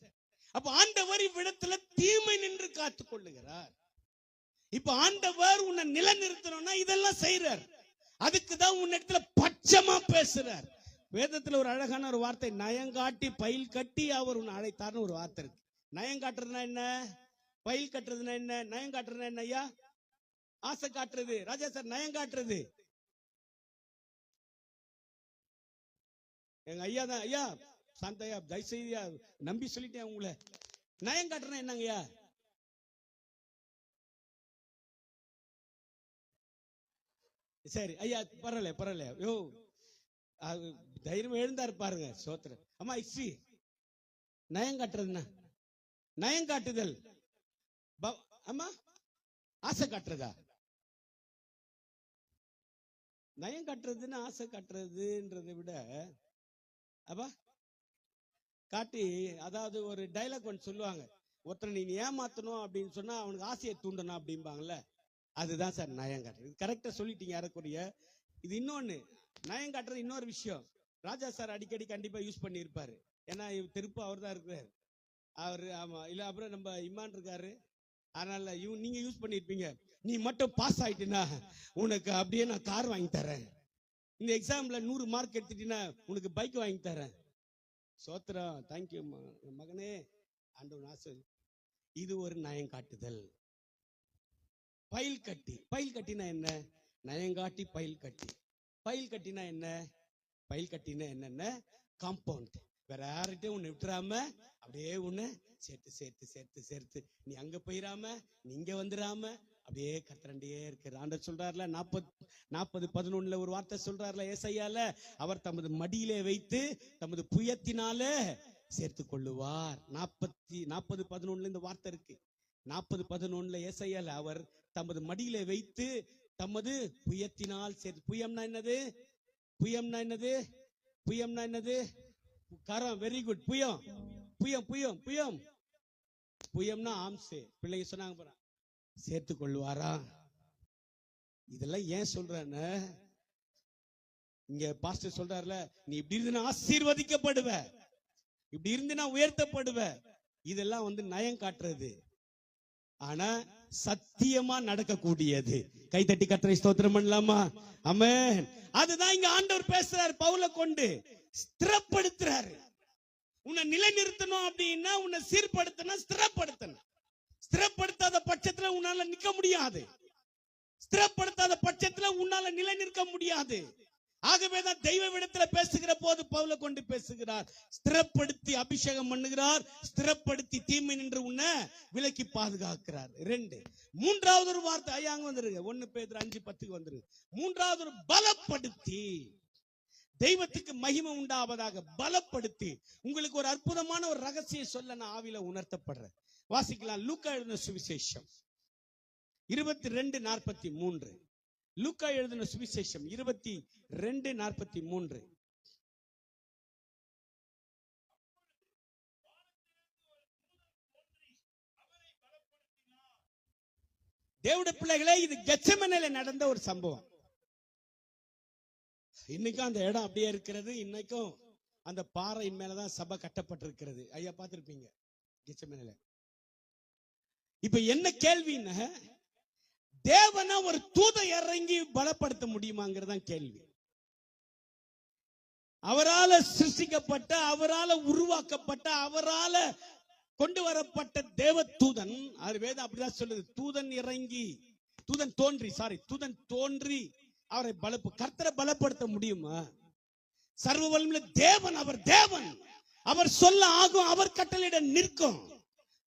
அப்ப ஆண்டவர் இவ்விடத்துல தீமை நின்று காத்துக் கொள்ளுகிறார். இப்ப ஆண்டவர் உன்னை நிலைநிறுத்தணும்னா இதெல்லாம் செய்யறார். அதுக்குதான் உன்னிடத்துல பட்சமா பேசுறார். வேதத்துல ஒரு அழகான ஒரு வார்த்தை, நயங்காட்டி பயில் கட்டி அவர் உன்னை அழைத்தார்னு ஒரு வார்த்தை இருக்கு. நயம் காட்டுறதுனா என்ன? பயில் கட்டுறதுனா என்ன? நயம் காட்டுறதுனா என்ன ஐயா? ஆசை காட்டுறது. ராஜா சார், நயம் காட்டுறது எங்க ஐயா தான். ஐயா சாந்தையா, தயவுசெய்தியா நம்பி சொல்லிட்டேன் உங்களை. நயம் காட்டுறதுனா என்னங்கய்யா? சரி ஐயா, பரவாயில்ல. யோ தைரியம் எழுந்தா இருப்பாருங்க. சோத்திர அம்மா இஸ்வி நயம் காட்டுறதுன்னா, நயம் காட்டுதல். அம்மா ஆசை காட்டுறதா? நயம் காட்டுறதுன்னு ஆசை காட்டுறதுன்றதை விட அப்பா காட்டி, அதாவது ஒரு டைலாக் ஒன்று சொல்லுவாங்க, ஒருத்தனை நீ ஏமாத்தணும் அப்படின்னு சொன்னா அவனுக்கு ஆசையை தூண்டணும் அப்படிம்பாங்கல்ல, அதுதான் சார் நயம் காட்டுறது. கரெக்டா சொல்லிட்டீங்க ஏறக்குறைய. இது இன்னொன்னு, நயம் காட்டுறது இன்னொரு விஷயம். ராஜா சார் அடிக்கடி கண்டிப்பா யூஸ் பண்ணி இருப்பாரு. ஏன்னா திருப்பு அவர் தான் இருக்கிறாரு. அவரு ஆமா இல்ல, அப்புறம் நம்ம இமான் இருக்காரு. அதனால நீங்க யூஸ் பண்ணிருப்பீங்க, நீ மட்டும் பாஸ் ஆயிட்டுனா உனக்கு அப்படியே நான் கார் வாங்கி தரேன், இந்த எக்ஸாம்ல 100 மார்க் எடுத்துட்டீங்கன்னா உனக்கு பைக் வாங்கி தரேன். சோத்திரம், தேங்க்யூ மகனே, ஆண்டவன் ஆசை. இது ஒரு நயம் காட்டுதல். பயில் கட்டினா என்ன? நயங்காட்டி பயில் கட்டினா என்ன? பயில் கட்டினா என்னென்ன? காம்பவுண்ட். வேற யார்கிட்டயும் உன்னை விட்டுறாம அப்படியே உன்னை சேர்த்து நீ அங்க போயிடாம நீங்க வந்துடாம அப்படியே கத்திரண்டே இருக்கிற ஆண்டவர் சொல்றாருல. 40:11 ஒரு வார்த்தை சொல்றாருல ஏசாயால, அவர் தமது மடியிலே வைத்து தமது புயத்தினால சேர்த்து கொள்ளுவார். 40:11 இந்த வார்த்தை இருக்கு. 40:11 ஏசாயால அவர் தமது மடியிலே வைத்து தமது புயத்தினால் புயம்னா என்னது? புயம்னா என்னது? புயம்னா என்னது? கரம். Very good. புயம் புயம் புயம் புயம் புயம்னா ஆம்சே. பிள்ளைங்க சொன்னாங்க பாரு, சேர்த்துக் கொள்வாரா? இதெல்லாம் ஏன் சொல்றேன்னு, இங்க பாஸ்டர் சொல்றாருல, நீ இப்படி இருந்து ஆசீர்வதிக்கப்படுவ, இப்படி இருந்து நான் உயர்த்தப்படுவ. இதெல்லாம் நயம் காட்டுறது. ஆனா சத்தியமா நடக்கக்கூடியது. கைதட்டி கர்த்தரை ஸ்தோத்திரம் பண்ணலாமா? ஆமென். அதுதான் இங்க ஆண்டவர் பேசுறாரு, பவுலை கொண்டு ஸ்திரப்படுத்துறாரு. உன்னை நிலைநிறுத்தணும் அப்படின்னா, உன்னை சீர்படுத்தணும், ஸ்திரப்படுத்தணும். ஸ்திரப்படுத்தாத பட்சத்துல உன்னால நிக்க முடியாது. ஸ்திரப்படுத்தாத பட்சத்துல உன்னால நிலை நிற்க முடியாது. ஆகவேதான் தெய்வ விடத்துல பேசுகிற போது பவுலை கொண்டு பேசுகிறார். ஸ்திரப்படுத்தி அபிஷேகம் பண்ணுகிறார், ஸ்திரப்படுத்தி தீமை நின்று உன்னை விலக்கி பாதுகாக்கிறார். 2. மூன்றாவது ஒரு வார்த்தை ஐயாங்க வந்துருங்க. 1 பேதுரு 5:10 வந்துருங்க. மூன்றாவது ஒரு பலப்படுத்தி, தெய்வத்துக்கு மகிமை உண்டாவதாக பலப்படுத்தி. உங்களுக்கு ஒரு அற்புதமான ஒரு ரகசியம் சொல்ல நான் ஆவியில உணர்த்தப்படுறேன். வாசிக்கலாம். லூக்கா எழுதின சுவிசேஷம் 22:43. லூக்கா எழுதின சுவிசேஷம் 22:43. தேவனுடைய பிள்ளைகளே, இது கெத்செமனேல நடந்த ஒரு சம்பவம். இன்னைக்கும் அந்த இடம் அப்படியே இருக்கிறது. இன்னைக்கும் அந்த பாறையின் மேலதான் சபை கட்டப்பட்டிருக்கிறது. ஐயா பார்த்திருப்பீங்க கெத்செமனேல. இப்ப என்ன கேள்வின்னா, தேவனா ஒரு தூதை இறங்கி பலப்படுத்த முடியுமாங்கிறதான் கேள்வி. அவரால சிருஷ்டிக்கப்பட்ட, அவரால உருவாக்கப்பட்ட, அவரால கொண்டு வரப்பட்ட தேவ தூதன், அது வேதம் அப்படிதான் சொல்லுது. தூதன் தோன்றி அவரை கர்த்தரை பலப்படுத்த முடியுமா? சர்வ வல்லமையுள்ள தேவன், அவர் தேவன். அவர் சொல்ல ஆகும், அவர் கட்டளையிட நிற்கும்.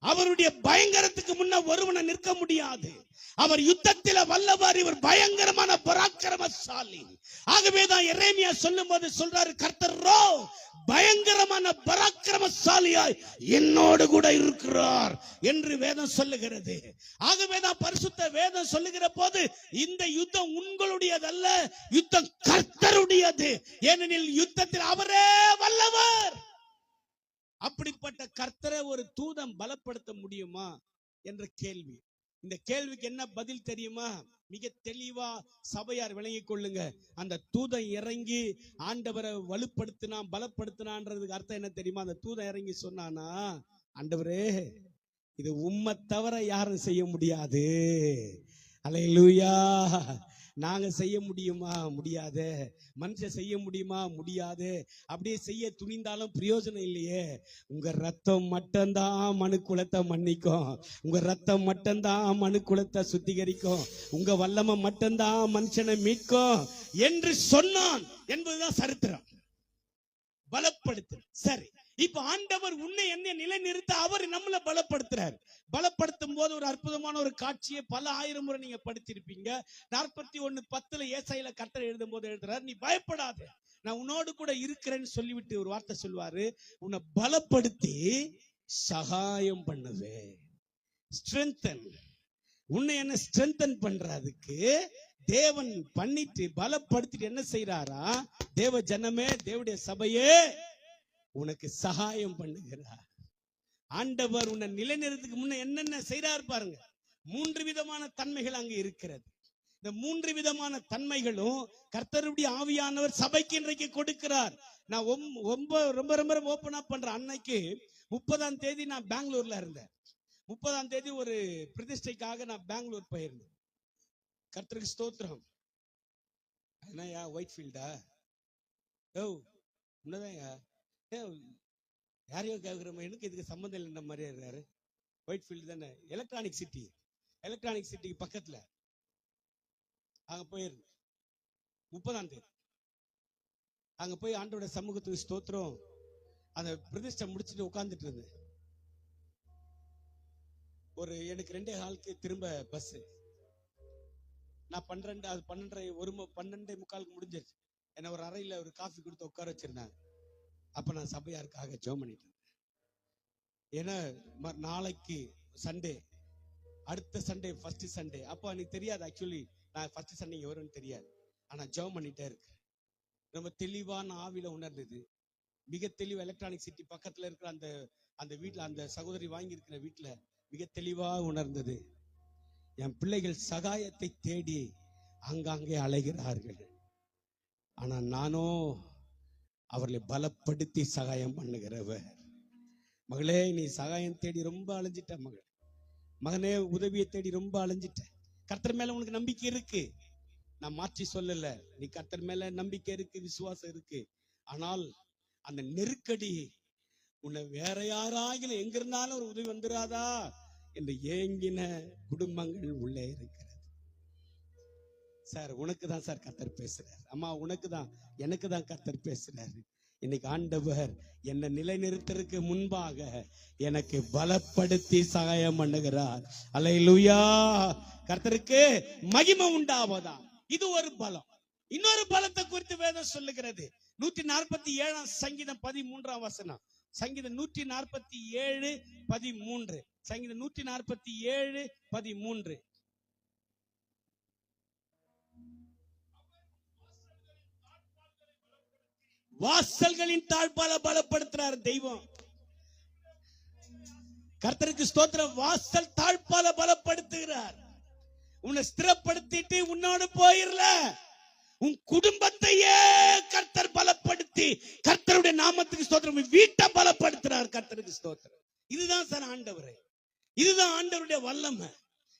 அவருடைய பயங்கரத்துக்கு முன்ன ஒருவனை நிற்க முடியாது. அவர் யுத்தத்தில் வல்லவர், இவர் பயங்கரமான பராக்கிரமசாலி. ஆகவேதான் எரேமியா சொல்லும் போது சொல்றாரு, கர்த்தரோ பயங்கரமான பராக்கிரமசாலியாய் என்னோடு கூட இருக்கிறார் என்று வேதம் சொல்லுகிறது. ஆகவேதான் பரிசுத்த வேதம் சொல்லுகிற போது, இந்த யுத்தம் உங்களுடையதல்ல, யுத்தம் கர்த்தருடையது. ஏனெனில் யுத்தத்தில் அவரே வல்லவர். அப்படிப்பட்ட கர்த்தரை ஒரு தூதன் பலப்படுத்த முடியுமா என்ற கேள்வி. இந்த கேள்விக்கு என்ன பதில் தெரியுமா? மிக தெளிவா சபையார் விளங்கிக் கொள்ளுங்க. அந்த தூதன் இறங்கி ஆண்டவரை வலுப்படுத்தினான், பலப்படுத்தினான்றதுக்கு அர்த்தம் என்ன தெரியுமா? அந்த தூதன் இறங்கி சொன்னானா, ஆண்டவரே, இது உம்மை தவிர யாரும் செய்ய முடியாது. அல்லேலூயா. நாங்க செய்ய முடியுமா? முடியாது. மனுஷன் செய்ய முடியுமா? முடியாது. அப்படியே செய்ய துணிந்தாலும் பிரயோஜனம் இல்லையே. உங்க ரத்தம் மட்டும்தான் மனு குலத்தை மன்னிக்கும். உங்க ரத்தம் மட்டும்தான் மனு குலத்தை சுத்திகரிக்கும். உங்க வல்லமை மட்டும்தான் மனுஷனை மீட்கும் என்று சொன்னான் என்பதுதான் சரித்திரம். பலப்படுத்து. சரி, இப்ப ஆண்டவர் உன்னை என்ன நிலை நிறுத்த அவர் நம்மளை பலப்படுத்துறார். பலப்படுத்தும் போது ஒரு அற்புதமான ஒரு காட்சியை பல ஆயிரம் முறை நீங்க படித்திருப்பீங்க. 41:10 ஏசாயில கர்த்தர் எழுதும் போது எழுதுறார், நீ பயப்படாத, நான் உன்னோடு கூட இருக்கிறேன்னு சொல்லிவிட்டு ஒரு வார்த்தை சொல்வாரு, உன்னை பலப்படுத்தி சகாயம் பண்ணுவேன். ஸ்ட்ரென்தன். உன்னை என்ன ஸ்ட்ரென்தன் பண்றதுக்கு தேவன் பண்ணிட்டு பலப்படுத்திட்டு என்ன செய்யறாரா? தேவ ஜனமே, தேவனுடைய சபையே, உனக்கு சகாயம் பண்ணுகிறார். ஆண்டவர் உன்னை நிலைநிறுத்துக்கு முன்ன என்னென்ன செய்யறாரு பாருங்க. 3 விதமான தன்மைகள் அங்கு இருக்கிறது. இந்த 3 விதமான தன்மைகளும் கர்த்தருடைய ஆவியானவர் சபைக்கு இன்றைக்கு கொடுக்கிறார். நான் ரொம்ப ரொம்ப ஓபனா பண்றேன். அன்னைக்கு 30ஆம் தேதி நான் பெங்களூர்ல இருந்தேன். 30ஆம் தேதி ஒரு பிரதிஷ்டைக்காக நான் பெங்களூர் போயிருந்தேன். கர்த்தருக்கு ஸ்தோத்திரம். என்னையா ஒயிட் ஃபீல்டா? உன்னதாங்க யாரையோ கேட்குற எனக்கு இதுக்கு சம்மந்தம் இல்லைன்ற மாதிரியே இருக்காரு. ஒயிட் ஃபீல்டு தானே, எலக்ட்ரானிக் சிட்டிக்கு பக்கத்துல அங்க போயிருந்தேன். 30ஆம் தேதி அங்க போய் ஆண்டோட சமூகத்துக்கு ஸ்தோத்திரம். அந்த பிரதிஷ்டை முடிச்சுட்டு உட்கார்ந்துட்டு இருந்தேன். எனக்கு 2:15 திரும்ப பஸ். நான் 12:30 முடிஞ்சிருச்சு. என்ன ஒரு அறையில ஒரு காஃபி கொடுத்து உட்கார வச்சிருந்தாங்க. அப்ப நான் சபையாருக்காக ஜெபம் பண்ணிட்டு இருந்தேன். ஏன்னா நாளைக்கு சண்டே அடுத்த சண்டே ஃபர்ஸ்ட் சண்டே. அப்போ எனக்கு தெரியாது, ஆக்சுவலி நான் ஃபர்ஸ்ட் சண்டே வரும்னு தெரியாது. ஆனா ஜெபம் பண்ணிட்டே இருக்கு. ரொம்ப தெளிவான ஆவியில உணர்ந்தது. மிக தெளிவா எலக்ட்ரானிக் சிட்டி பக்கத்துல இருக்கிற அந்த அந்த வீட்டுல, அந்த சகோதரி வாங்கி இருக்கிற வீட்டுல மிக தெளிவா உணர்ந்தது. என் பிள்ளைகள் சகாயத்தை தேடி அங்காங்கே அலைகிறார்கள். ஆனா நானோ அவர்களை பலப்படுத்தி சகாயம் பண்ணுகிறவர். மகளே, நீ சகாயம் தேடி ரொம்ப அலைஞ்சிட்ட மகள். மகனே, உதவியை தேடி ரொம்ப அலைஞ்சிட்ட. கர்த்தர் மேல உனக்கு நம்பிக்கை இருக்கு, நான் மாற்றி சொல்லல. நீ கர்த்தர் மேல நம்பிக்கை இருக்கு, விசுவாசம் இருக்கு. ஆனால் அந்த நெருக்கடி உன்னை வேற யாராகிலும் எங்க இருந்தாலும் ஒரு உதவி வந்துடாதா என்று ஏங்கின குடும்பங்கள் உள்ளே இருக்கிறது. சார், உனக்கு தான் சார் கர்த்தர் பேசுறார். அம்மா, உனக்கு தான், எனக்கு தான் கர்த்தர் பேசுறாரு. இன்னைக்கு ஆண்டவர் என்னை நிலைநிறுத்தருக்கு முன்பாக எனக்கு பலப்படுத்தி சகாயம் பண்ணுகிறார். அல்லேலூயா. கர்த்தருக்கு மகிமை உண்டாவதா. இது ஒரு பலம். இன்னொரு பலத்தை குறித்து வேதம் சொல்லுகிறது. 147 சங்கீதம் 13 வசனம். சங்கீதம் 147 13. சங்கீதம் 147 13. வாசல்களின் தாழ்பால பலப்படுத்துறார் தெய்வம். கர்த்தருக்கு ஸ்தோத்திரம். வாசல் தாழ்பால பலப்படுத்துகிறார். உன்னை ஸ்திரப்படுத்திட்டு உன்னோடு போயிரல, உன் குடும்பத்தையே கர்த்தர் பலப்படுத்தி, கர்த்தருடைய நாமத்துக்கு ஸ்தோத்திரம், வீட்டை பலப்படுத்துறார். கர்த்தருக்கு ஸ்தோத்திரம். இதுதான் சார் ஆண்டவரே, இதுதான் ஆண்டவருடைய வல்லமை,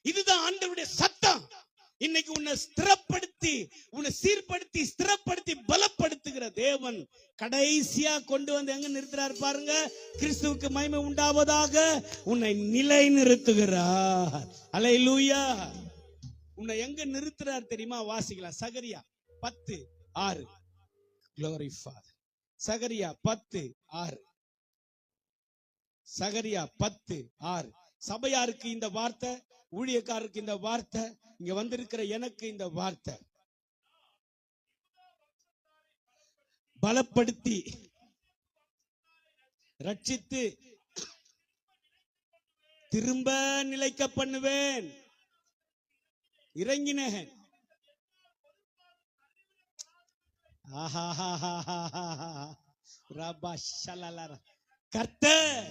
இதுதான் ஆண்டவருடைய சத்தம். இன்னைக்கு உன்னை ஸ்திரப்படுத்தி, உன்னை சீர்படுத்தி, ஸ்திரப்படுத்தி பலப்படுத்துகிற தேவன் கடைசியா கொண்டு வந்து எங்க நிறுத்துறாரு பாருங்க. கிறிஸ்துவுக்கு மகிமை உண்டாவதாக, உன்னை நிலை நிறுத்துகிறார். அல்லேலூயா. உன்னை எங்க நிறுத்துறார் தெரியுமா? வாசிக்கலாம். சகரியா 10:6. Glory Father. சகரியா 10:6. சகரியா 10:6. சபையாருக்கு இந்த வார்த்தை, ஊழியக்காரருக்கு இந்த வார்த்தை, இங்க வந்திருக்கிற எனக்கு இந்த வார்த்தை. பலப்படுத்தி ரட்சித்து திரும்ப நிலைக்க பண்ணுவேன். இறங்கினேன். கர்த்தர்.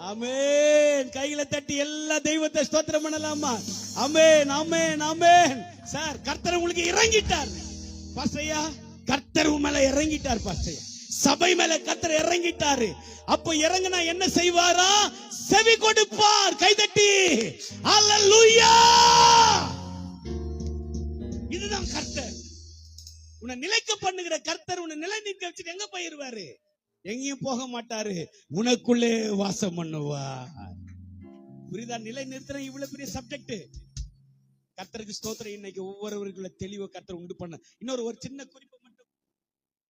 ஆமென். கையில தட்டி எல்லா தெய்வத்தை ஸ்தோத்திரம் பண்ணலாமா? ஆமென், ஆமென், ஆமென். சார், கர்த்தர் உங்களுக்கு இறங்கிட்டார். பாஸ்டர்யா, கர்த்தர் மேல இறங்கிட்டார். பாஸ்டர்யா, சபை மேல கர்த்தர் இறங்கிட்டாரு. அப்ப இறங்கினா என்ன செய்வாரா? செவி கொடுப்பார். கைதட்டி அல்லேலூயா. இதுதான் கர்த்தர். உன்னை நிலைக்க பண்ணுகிற கர்த்தர். உன்னை நிலை நிற்க வச்சுட்டு எங்க போயிருவாரு? எங்கேயும் போக மாட்டாரு, உனக்குள்ளே வாசம் பண்ணுவார். புரியுதா? நிலை நிறுத்துற இவ்வளவு பெரிய சப்ஜெக்ட். கர்த்தருக்கு ஸ்தோத்திரம். இன்னைக்கு ஒவ்வொருவருக்குள்ள தெளிவை கர்த்தர் உண்டு பண்ண. இன்னொரு ஒரு சின்ன குறிப்பு மட்டும்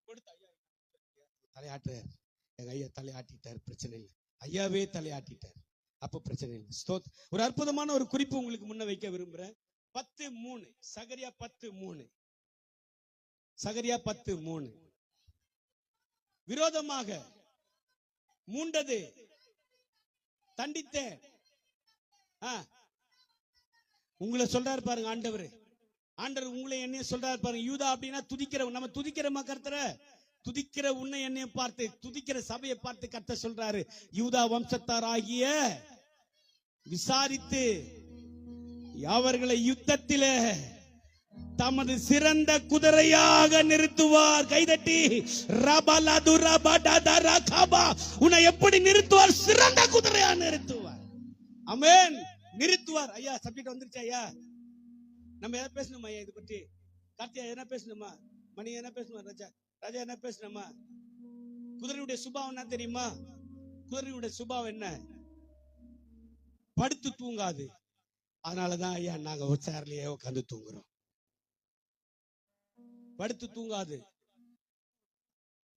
கொடுத்து, ஐயா தலையாட்டுறார். எங்க ஐயா தலையாட்டிட்டார், பிரச்சனை இல்லை. ஐயாவே தலையாட்டிட்டார், அப்ப பிரச்சனை இல்லை. ஒரு அற்புதமான ஒரு குறிப்பு உங்களுக்கு முன்ன வைக்க விரும்புறேன். 10:3. சகரியா 10:3. சகரியா 10:3. விரோதமாக மூண்டது தண்டித்தேன். உங்களை சொல்றாரு பாருங்க ஆண்டவர். ஆண்டவர் உங்களை என்னைய சொல்றாரு பாருங்க. யூதா அப்படின்னா துதிக்கிற, நம்ம துதிக்கிறோமா கர்த்தரை? துதிக்கிற உன்னை என்னைய பார்த்து, துதிக்கிற சபையை பார்த்து கர்த்தர் சொல்றாரு, யூதா வம்சத்தார் ஆகிய விசாரித்து அவர்களை யுத்தத்திலே தமது சிறந்த குதிரையாக நிறுத்துவார். கைதட்டி உன்னை எப்படி நிறுத்துவார்? சிறந்த குதிரையா நிறுத்துவார். ஆமென். நிறுத்துவார். ஐயா, சப்ஜெக்ட் வந்துருச்சு. ஐயா, நம்ம எதை பேசணுமா? ஐயா, இது பற்றி கார்த்தியா என்ன பேசணுமா? மணி என்ன பேசணுமா? ராஜா என்ன பேசணுமா? குதிரையுடைய சுபாவம் என்ன தெரியுமா? குதிரையுடைய சுபாவம் என்ன? படுத்து தூங்காது. அதனாலதான் ஐயா நாங்க ஒரு சேர்லயே உட்காந்து தூங்குறோம். படுத்து தூங்காது.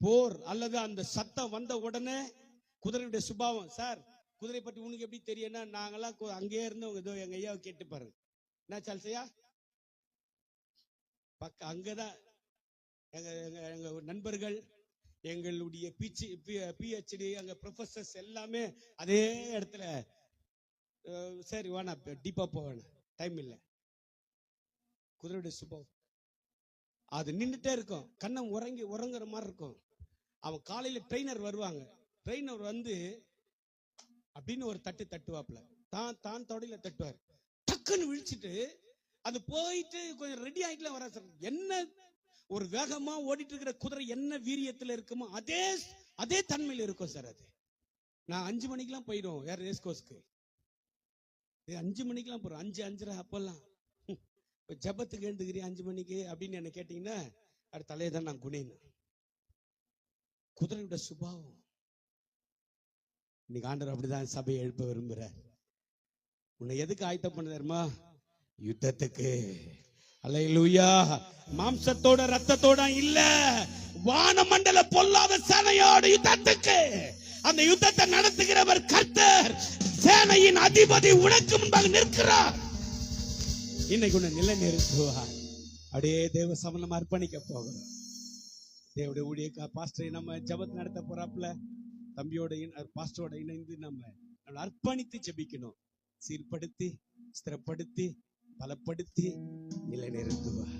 போர் அல்லது அந்த சத்தம் வந்த உடனே குதிரையுடைய சுபாவம். சார், குதிரை பற்றி உனக்கு எப்படி தெரியும்னா, நாங்கெல்லாம் அங்கேயே இருந்தவங்க. இதோ எங்க ஐயாவை கேட்டு பாருங்க. என்ன சால்சையா பக்க அங்கதான் எங்க நண்பர்கள், எங்களுடைய PhD அங்க ப்ரொஃபசர்ஸ் எல்லாமே அதே இடத்துல சரி வேணாம், டீப்பா போவேன், டைம் இல்லை. குதிரையுடைய சுபாவம் அது நின்றுட்டே இருக்கும், கண்ணை உறங்குற மாதிரி இருக்கும். அவன் காலையில ட்ரெயினர் வருவாங்க, ட்ரெயினர் வந்து அப்படின்னு ஒரு தட்டுவாப்ல, தான் தொடையில தட்டுவார், டக்குன்னு விழிச்சிட்டு அது போயிட்டு கொஞ்சம் ரெடி ஆகிட்டுலாம் வர சார். என்ன ஒரு வேகமா ஓடிட்டு இருக்கிற குதிரை என்ன வீரியத்துல இருக்குமோ அதே தன்மையில இருக்கும் சார். அது நான் 5 மணிக்கெல்லாம் போயிடும் வேற ரேஸ் கோர்ஸ்க்கு, 5 மணிக்கெல்லாம் போறோம், 5:30 அப்பெல்லாம். ஜபத்துக்கு எழுந்துக்கிறேன் 5 மணிக்கு அப்படின்னு என்ன கேட்டீங்கன்னா அது தலையை தான் நான் குனியணும். குதிரையோட சுபாவம். இன்னைக்கு ஆண்டவர் அப்படிதான் சபையை எழுப்ப விரும்புறார். உன்னை எதுக்கு ஆயத்தம் பண்ண தெரியுமா? யுத்தத்துக்கு. அல்லேலூயா. மாம்சத்தோட ரத்தத்தோட இல்ல, வானமண்டல பொல்லாத சேனையோட யுத்தத்துக்கு. அந்த யுத்தத்தை நடத்துகிறவர் கர்த்தர், சேனையின் அதிபதி உனக்கு முன்பாக நிற்கிறார். இன்னைக்கு உன்னை நிலை நிறுத்துவார். அப்படியே தேவ சமலம் அர்ப்பணிக்க போகிறோம். தேவடைய ஊழிய பாஸ்டரை நம்ம ஜபத் நடத்த போறாப்புல, தம்பியோட பாஸ்டரோட இணைந்து நம்ம அர்ப்பணித்து ஜெபிக்கணும். சீர்படுத்தி, ஸ்திரப்படுத்தி, பலப்படுத்தி நிலை நிறுத்துவார்.